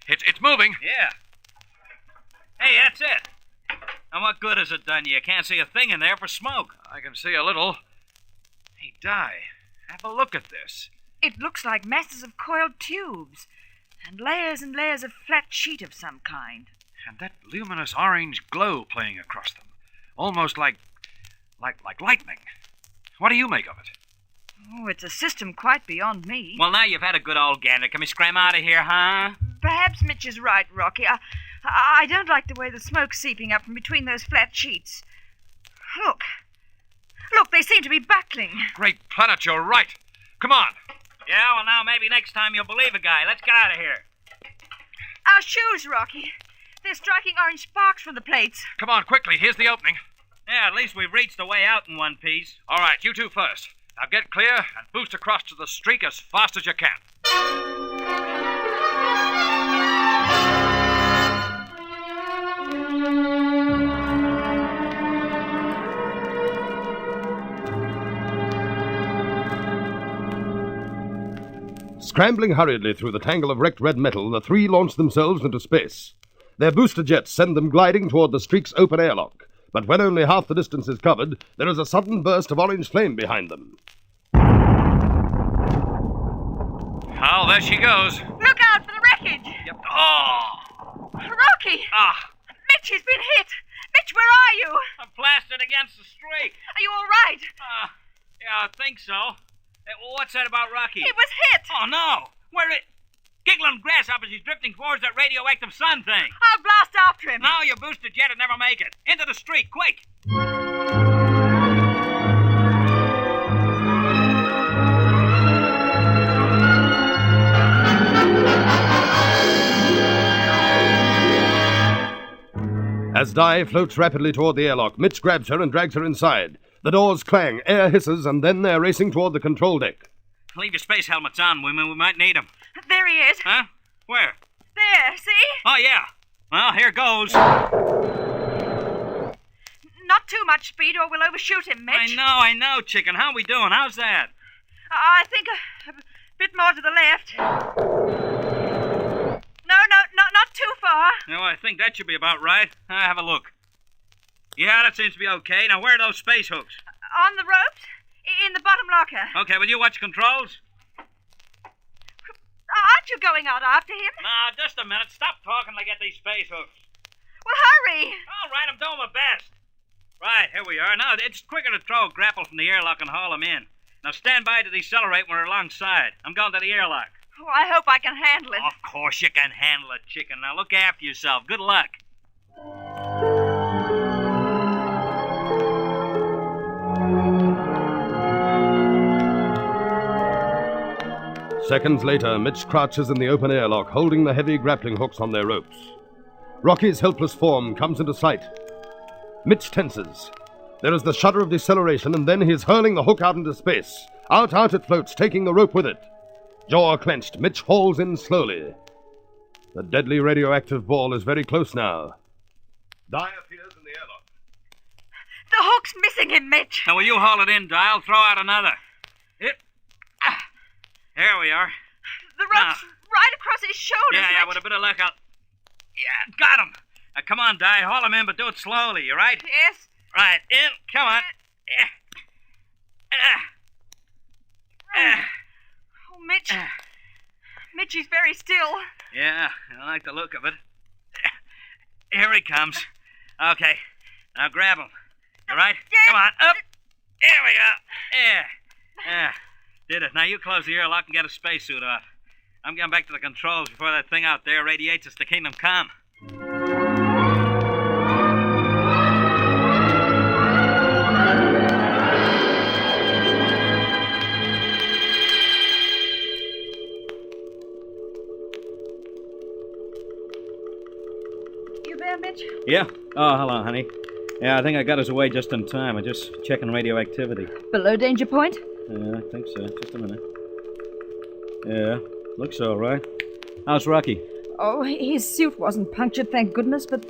It's moving. Yeah. Hey, that's it. And what good has it done you? You can't see a thing in there for smoke. I can see a little. Hey, Di, have a look at this. It looks like masses of coiled tubes and layers of flat sheet of some kind. And that luminous orange glow playing across them. Almost like lightning. What do you make of it? Oh, it's a system quite beyond me. Well, now you've had a good old gander. Can we scram out of here, huh? Perhaps Mitch is right, Rocky. I don't like the way the smoke's seeping up from between those flat sheets. Look, they seem to be buckling. Great planet, you're right. Come on. Yeah, well, now maybe next time you'll believe a guy. Let's get out of here. Our shoes, Rocky. They're striking orange sparks from the plates. Come on, quickly. Here's the opening. Yeah, at least we've reached the way out in one piece. All right, you two first. Now get clear and boost across to the streak as fast as you can. Scrambling hurriedly through the tangle of wrecked red metal, the three launch themselves into space. Their booster jets send them gliding toward the streak's open airlock. But when only half the distance is covered, there is a sudden burst of orange flame behind them. Oh, there she goes. Look out for the wreckage! Yep. Oh! Rocky! Ah! Mitch, he's been hit! Mitch, where are you? I'm plastered against the streak. Are you all right? Yeah, I think so. What's that about Rocky? He was hit! Oh, no! Where it... Giggling grasshoppers, he's drifting towards that radioactive sun thing. I'll blast after him. No, your booster jet would never make it. Into the streak, quick! As Di floats rapidly toward the airlock, Mitch grabs her and drags her inside. The doors clang, air hisses, and then they're racing toward the control deck. Leave your space helmets on, women. We might need them. There he is. Huh? Where? There, see? Oh, yeah. Well, here goes. Not too much speed or we'll overshoot him, Mitch. I know, chicken. How we doing? How's that? I think a bit more to the left. No, not too far. No, I think that should be about right. Have a look. Yeah, that seems to be okay. Now, where are those space hooks? On the ropes? In the bottom locker. Okay, will you watch controls? Aren't you going out after him? Nah, just a minute. Stop talking till I get these space hooks. Well, hurry. All right, I'm doing my best. Right, here we are. Now, it's quicker to throw a grapple from the airlock and haul him in. Now, stand by to decelerate when we're alongside. I'm going to the airlock. Oh, I hope I can handle it. Of course you can handle it, chicken. Now, look after yourself. Good luck. Seconds later, Mitch crouches in the open airlock, holding the heavy grappling hooks on their ropes. Rocky's helpless form comes into sight. Mitch tenses. There is the shudder of deceleration, and then he is hurling the hook out into space. Out it floats, taking the rope with it. Jaw clenched, Mitch hauls in slowly. The deadly radioactive ball is very close now. Di appears in the airlock. The hook's missing him, Mitch. Now, will you haul it in, Di? I'll throw out another. Here we are. The rope's right across his shoulders, Yeah, Mitch. with a bit of luck, I'll... Yeah, got him. Now, come on, Di. Haul him in, but do it slowly, you right? Yes. Right, in. Come on. Oh, Mitch. Mitch, he's very still. Yeah, I like the look of it. Here he comes. Okay, now grab him. You right? Yeah. Come on, up. Here we go. Yeah. Did it. Now you close the airlock and get a spacesuit off. I'm getting back to the controls before that thing out there radiates us to Kingdom Come. You there, Mitch? Yeah? Oh, hello, honey. Yeah, I think I got us away just in time. I'm just checking radioactivity. Below danger point? Yeah, I think so. Just a minute. Yeah, looks all right. How's Rocky? Oh, his suit wasn't punctured, thank goodness, but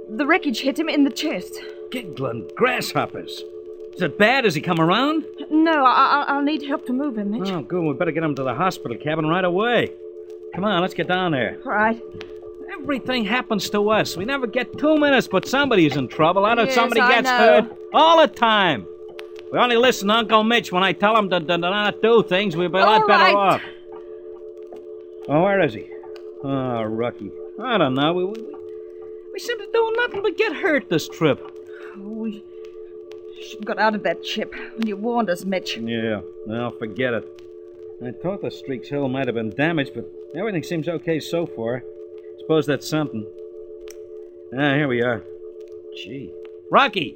the wreckage hit him in the chest. Giggling grasshoppers. Is it bad? Has he come around? No, I'll need help to move him, Mitch. Oh, good. We better get him to the hospital cabin right away. Come on, let's get down there. Right. Everything happens to us. We never get 2 minutes, but somebody's in trouble. I know somebody I gets know. hurt all the time. We only listen to Uncle Mitch when I tell him to not do things. We'd be a lot better off. Oh, where is he? Oh, Rocky. I don't know. We seem to do nothing but get hurt this trip. We should have got out of that ship when you warned us, Mitch. Yeah, well, forget it. I thought the Streaks Hill might have been damaged, but everything seems okay so far. Suppose that's something. Here we are. Gee. Rocky!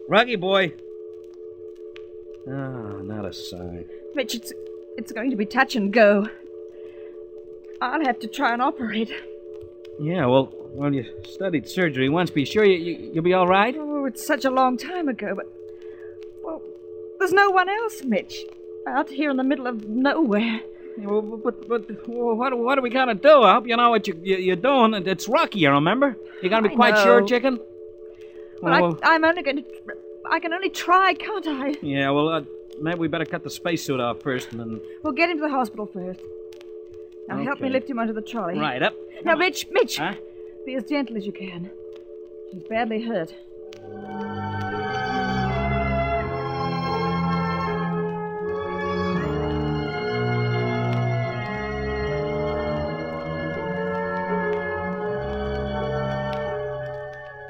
Rocky, boy. Oh, not a sign. Mitch, it's going to be touch and go. I'll have to try and operate. Yeah, well, you studied surgery once. Be sure you'll be all right? Oh, it's such a long time ago, but... Well, there's no one else, Mitch. Out here in the middle of nowhere. Yeah, well, but what are we gonna do? I hope you know what you're doing. It's Rocky, you remember? You're gonna be quite sure, chicken? But I'm only going to... I can only try, can't I? Yeah, well, maybe we better cut the spacesuit off first and then... We'll get him to the hospital first. Now help me lift him onto the trolley. Right, up. Now, Mitch! Huh? Be as gentle as you can. He's badly hurt.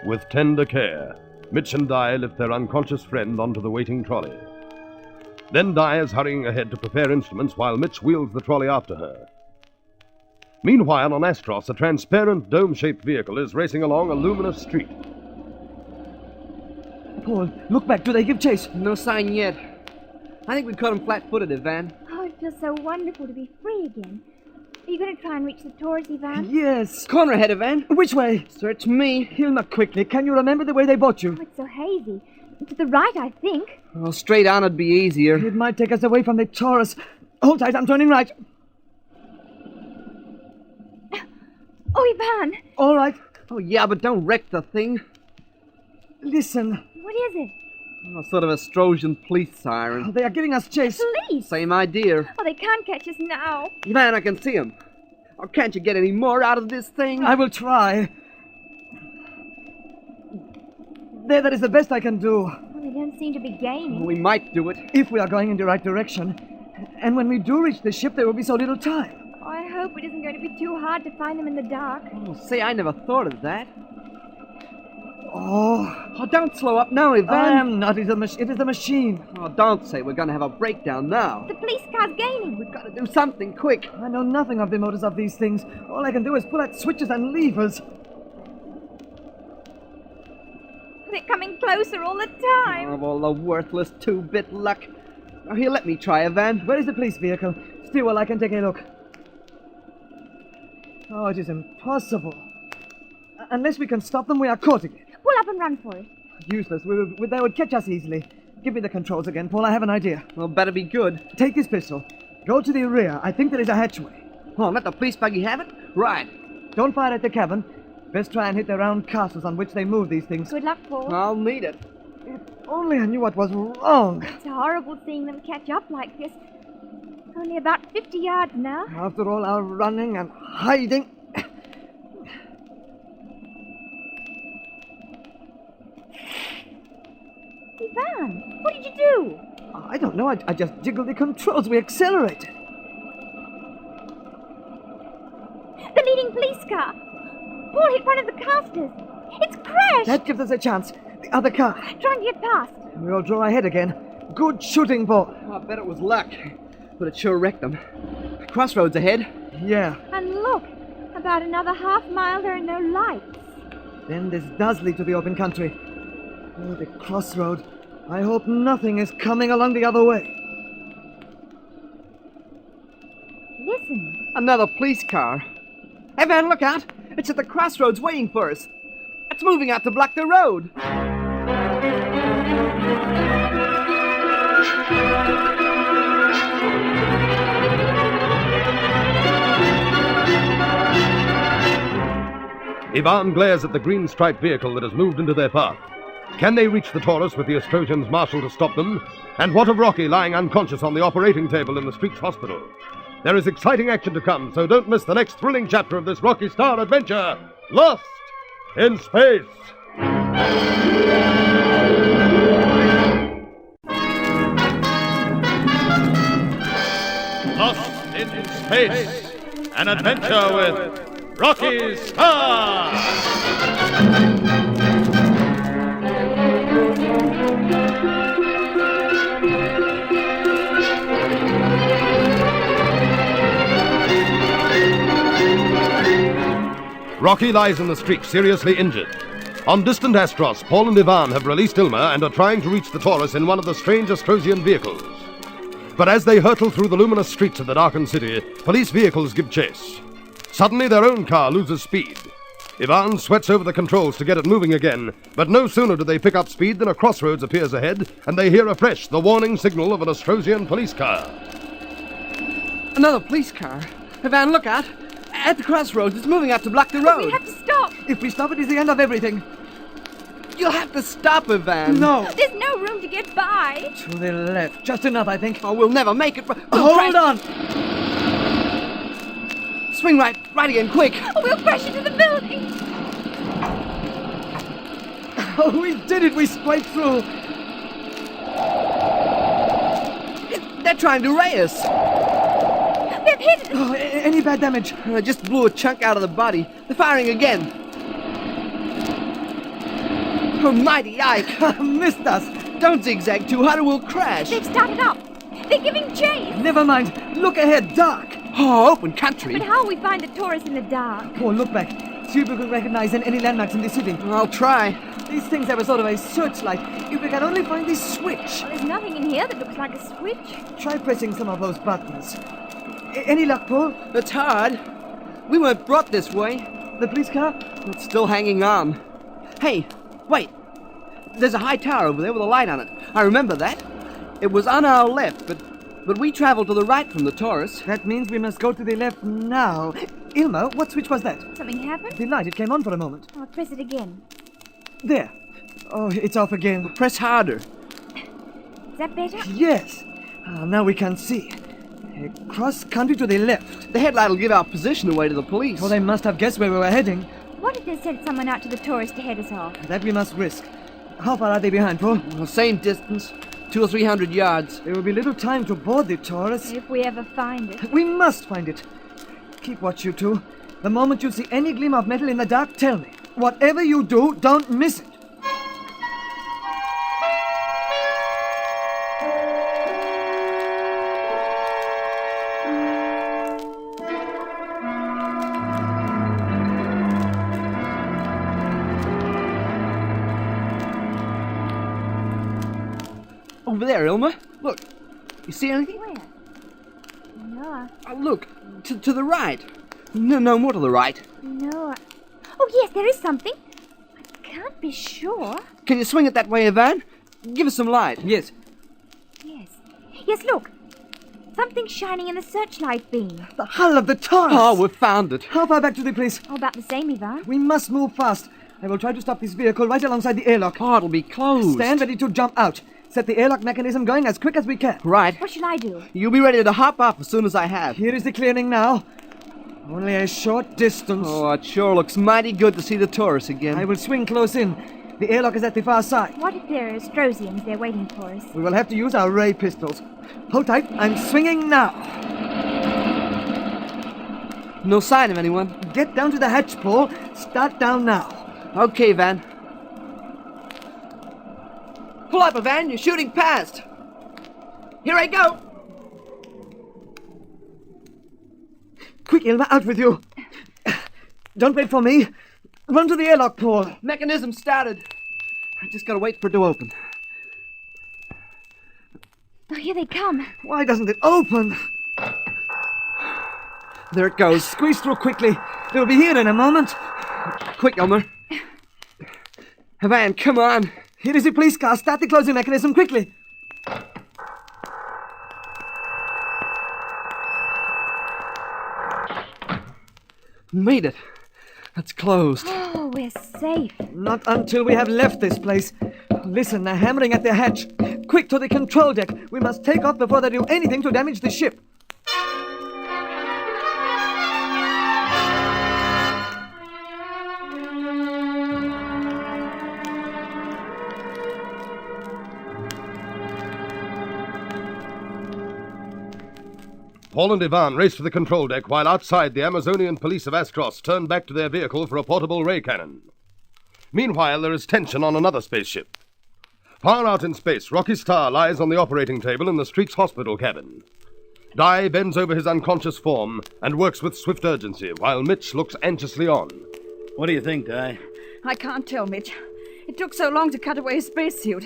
With tender care, Mitch and Di lift their unconscious friend onto the waiting trolley. Then Di is hurrying ahead to prepare instruments while Mitch wheels the trolley after her. Meanwhile, on Astros, a transparent dome-shaped vehicle is racing along a luminous street. Paul, look back. Do they give chase? No sign yet. I think we caught him flat-footed, Ivan. Oh, it feels so wonderful to be free again. Are you going to try and reach the Taurus, Ivan? Yes. Corner ahead, Ivan. Which way? Search me. Hilma, quickly. Can you remember the way they bought you? Oh, it's so hazy. To the right, I think. Oh, straight on would be easier. It might take us away from the Taurus. Hold tight, I'm turning right. Oh, Ivan. All right. Oh, yeah, but don't wreck the thing. Listen. What is it? Oh, sort of a Strojan police siren. Oh, they are giving us chase. Police? Same idea. Oh, they can't catch us now. Ivan, I can see him. Oh, can't you get any more out of this thing? I will try. There, that is the best I can do. Well, they don't seem to be gaining. We might do it. If we are going in the right direction. And when we do reach the ship, there will be so little time. Oh, I hope it isn't going to be too hard to find them in the dark. Oh, say, I never thought of that. Oh, don't slow up now, Ivan. I am not. It is the machine. Oh, don't say we're going to have a breakdown now. The police car's gaining. We've got to do something quick. I know nothing of the motors of these things. All I can do is pull at switches and levers. They're coming closer all the time. Oh, all the worthless two-bit luck. Now, here, let me try, Ivan. Where is the police vehicle? Steer while I can take a look. Oh, it is impossible. Unless we can stop them, we are caught again. Pull up and run for it. Useless. They would catch us easily. Give me the controls again, Paul. I have an idea. Well, better be good. Take this pistol. Go to the rear. I think there is a hatchway. Oh, let the police buggy have it? Right. Don't fire at the cabin. Best try and hit the round castles on which they move these things. Good luck, Paul. I'll need it. If only I knew what was wrong. It's horrible seeing them catch up like this. Only about 50 yards now. After all our running and hiding. Ivan, what did you do? I don't know. I just jiggled the controls. We accelerated. The leading police car. Paul hit one of the casters. It's crashed. That gives us a chance. The other car. Trying to get past. We'll draw ahead again. Good shooting, Paul. Oh, I bet it was luck. But it sure wrecked them. Crossroads ahead. Yeah. And look, about another half-mile there are no lights. Then this does lead to the open country. Oh, the crossroad. I hope nothing is coming along the other way. Listen. Another police car. Hey, Van, look out. It's at the crossroads waiting for us. It's moving out to block the road. Ivan glares at the green-striped vehicle that has moved into their path. Can they reach the Taurus with the Australians marshaled to stop them? And what of Rocky lying unconscious on the operating table in the street's hospital? There is exciting action to come, so don't miss the next thrilling chapter of this Rocky Starr adventure, Lost in Space. Lost in Space, an adventure with Rocky Starr. Rocky lies in the street, seriously injured. On distant Astros, Paul and Ivan have released Ilma and are trying to reach the Taurus in one of the strange Astrosian vehicles. But as they hurtle through the luminous streets of the darkened city, police vehicles give chase. Suddenly, their own car loses speed. Ivan sweats over the controls to get it moving again, but no sooner do they pick up speed than a crossroads appears ahead, and they hear afresh the warning signal of an Astrosian police car. Another police car. Ivan, look out. At the crossroads, it's moving out to block the road. We have to stop. If we stop, it is the end of everything. You'll have to stop, Ivan. No. There's no room to get by. To the left. Just enough, I think. Oh, we'll never make it. Hold on. Swing right again, quick. Oh, we'll crash into the building. Oh, we did it. We scraped through. They're trying to ray us. They've hit us. Oh, any bad damage? I just blew a chunk out of the body. They're firing again. Oh, mighty Ike. Missed us. Don't zigzag too hard or we'll crash. They've started up. They're giving chase. Never mind. Look ahead. Dark. Oh, open country. But how will we find the Taurus in the dark? Paul, look back. See if we can recognize any landmarks in the city. I'll try. These things have a sort of a searchlight. If we can only find this switch. Well, there's nothing in here that looks like a switch. Try pressing some of those buttons. Any luck, Paul? It's hard. We weren't brought this way. The police car? It's still hanging on. Hey, wait. There's a high tower over there with a light on it. I remember that. It was on our left, but we traveled to the right from the Taurus. That means we must go to the left now. Ilma, what switch was that? Something happened? The light, it came on for a moment. I'll press it again. There. Oh, it's off again. Press harder. Is that better? Yes. Now we can see. Cross country to the left. The headlight will give our position away to the police. Well, they must have guessed where we were heading. What if they sent someone out to the tourist to head us off? That we must risk. How far are they behind, Paul? Well, same distance, 200 or 300 yards. There will be little time to board the tourists. If we ever find it. We must find it. Keep watch, you two. The moment you see any gleam of metal in the dark, tell me. Whatever you do, don't miss it. Over there, Ilma. Look. You see anything? Where? No. Oh, look. To the right. No, more to the right. No. Oh, yes, there is something. I can't be sure. Can you swing it that way, Ivan? Give us some light. Yes. Yes. Yes, look. Something shining in the searchlight beam. The hull of the Taurus. Oh, we've found it. How far back to the place? Oh, about the same, Ivan. We must move fast. I will try to stop this vehicle right alongside the airlock. Oh, it'll be closed. Stand ready to jump out. Set the airlock mechanism going as quick as we can. Right. What shall I do? You'll be ready to hop up as soon as I have. Here is the clearing now. Only a short distance. Oh, it sure looks mighty good to see the tourists again. I will swing close in. The airlock is at the far side. What if there are Astrosians there waiting for us? We will have to use our ray pistols. Hold tight. I'm swinging now. No sign of anyone. Get down to the hatch, Paul. Start down now. Okay, Van. Pull up, Van. You're shooting past. Here I go. Quick, Ilma, out with you. Don't wait for me. Run to the airlock, Paul. Mechanism started. I just gotta wait for it to open. Oh, here they come. Why doesn't it open? There it goes. Squeeze through quickly. They'll be here in a moment. Quick, Elmer. Van, come on. Here is the police car. Start the closing mechanism quickly. Made it. It's closed. Oh, we're safe. Not until we have left this place. Listen, they're hammering at the hatch. Quick to the control deck. We must take off before they do anything to damage the ship. Paul and Ivan raced for the control deck while outside the Amazonian police of Astros turned back to their vehicle for a portable ray cannon. Meanwhile, there is tension on another spaceship. Far out in space, Rocky Starr lies on the operating table in the Streak's hospital cabin. Di bends over his unconscious form and works with swift urgency, while Mitch looks anxiously on. What do you think, Di? I can't tell, Mitch. It took so long to cut away his spacesuit.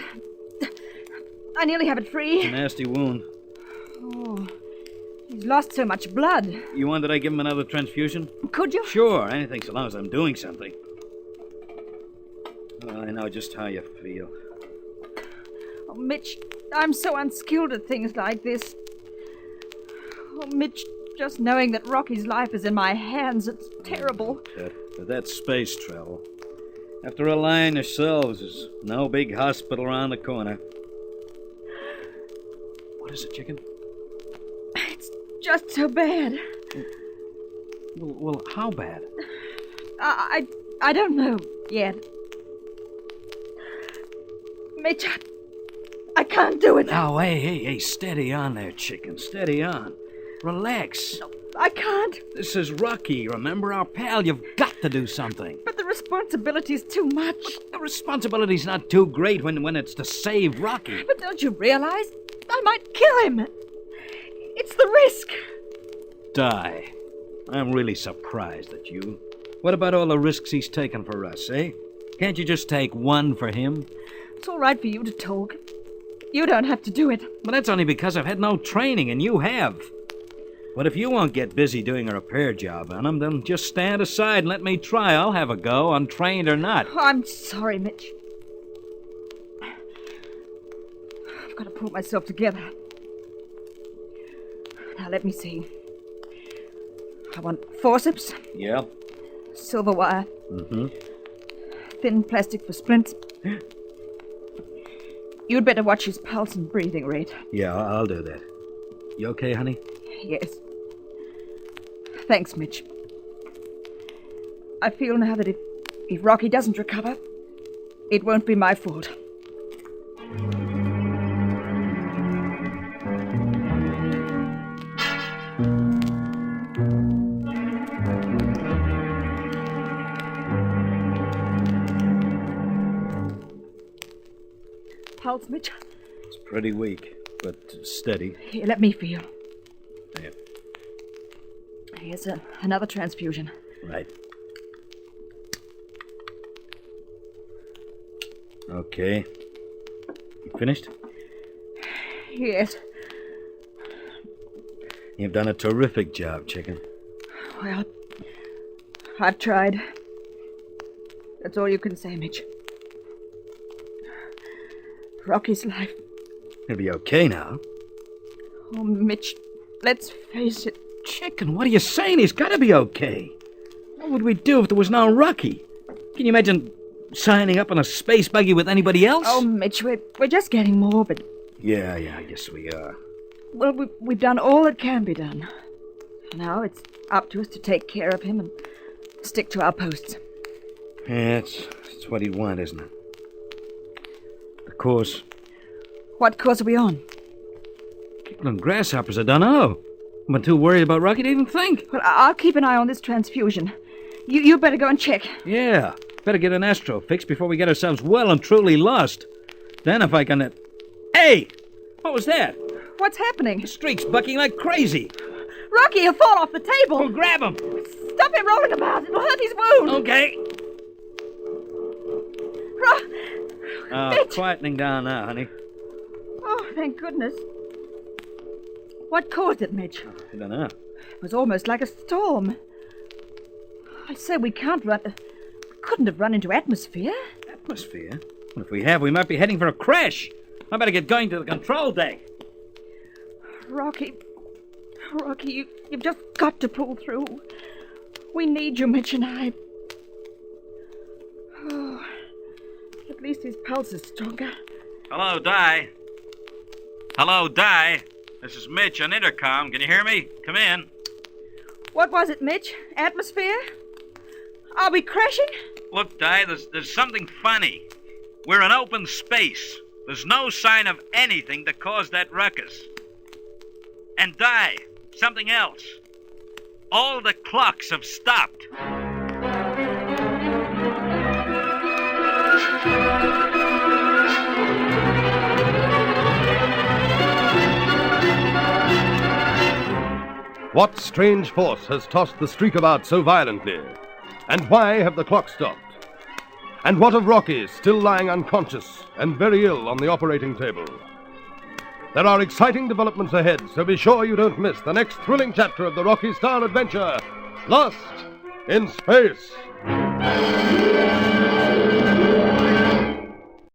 I nearly have it free. Nasty wound. Oh, he's lost so much blood. You want that I give him another transfusion? Could you? Sure, anything so long as I'm doing something. Oh, I know just how you feel. Oh, Mitch, I'm so unskilled at things like this. Oh, Mitch, just knowing that Rocky's life is in my hands, it's terrible. But that's space travel. After relying yourselves, there's no big hospital around the corner. What is it, chicken? It's just so bad. Well, how bad? I don't know yet. Mitch, I can't do it. Now, hey, steady on there, chicken. Steady on. Relax. No, I can't. This is Rocky, remember? Our pal. You've got to do something. But the responsibility's too much. The responsibility's not too great when it's to save Rocky. But don't you realize? I might kill him. It's the risk. Di, I'm really surprised at you. What about all the risks he's taken for us, eh? Can't you just take one for him? It's all right for you to talk. You don't have to do it. But that's only because I've had no training, and you have. But if you won't get busy doing a repair job on him, then just stand aside and let me try. I'll have a go, untrained or not. Oh, I'm sorry, Mitch. I've got to pull myself together. Now, let me see. I want forceps. Yeah. Silver wire. Mm-hmm. Thin plastic for splints. You'd better watch his pulse and breathing rate. Yeah, I'll do that. You okay, honey? Yes. Thanks, Mitch. I feel now that if Rocky doesn't recover, it won't be my fault. Pulse, Mitch? It's pretty weak, but steady. Here, let me feel. There. Here's another transfusion. Right. Okay. You finished? Yes. You've done a terrific job, Chicken. Well, I've tried. That's all you can say, Mitch. Rocky's life. He'll be okay now. Oh, Mitch, let's face it. Chicken, what are you saying? He's got to be okay. What would we do if there was no Rocky? Can you imagine signing up on a space buggy with anybody else? Oh, Mitch, we're just getting morbid. Yeah, I guess we are. Well, we've done all that can be done. Now it's up to us to take care of him and stick to our posts. Yeah, that's what he'd want, isn't it? The course. What course are we on? People and grasshoppers, I don't know. I'm too worried about Rocky to even think. Well, I'll keep an eye on this transfusion. You better go and check. Yeah, better get an astro fix before we get ourselves well and truly lost. Then if I can... Hey! What was that? What's happening? The streak's bucking like crazy. Rocky, he'll fall off the table. Well, grab him. Stop him rolling about. It'll hurt his wound. Okay. Mitch. Quietening down now, honey. Oh, thank goodness. What caused it, Mitch? I don't know. It was almost like a storm. I say we can't run... We couldn't have run into atmosphere. Atmosphere? Well, if we have, we might be heading for a crash. I better get going to the control deck. Rocky, you've just got to pull through. We need you, Mitch and I. Oh, at least his pulse is stronger. Hello, Di. Hello, Di. This is Mitch on intercom. Can you hear me? Come in. What was it, Mitch? Atmosphere? Are we crashing? Look, Di, there's something funny. We're in open space. There's no sign of anything that caused that ruckus. And Di, something else. All the clocks have stopped. What strange force has tossed the streak about so violently? And why have the clocks stopped? And what of Rocky still lying unconscious and very ill on the operating table? There are exciting developments ahead, so be sure you don't miss the next thrilling chapter of the Rocky Starr adventure, Lost in Space.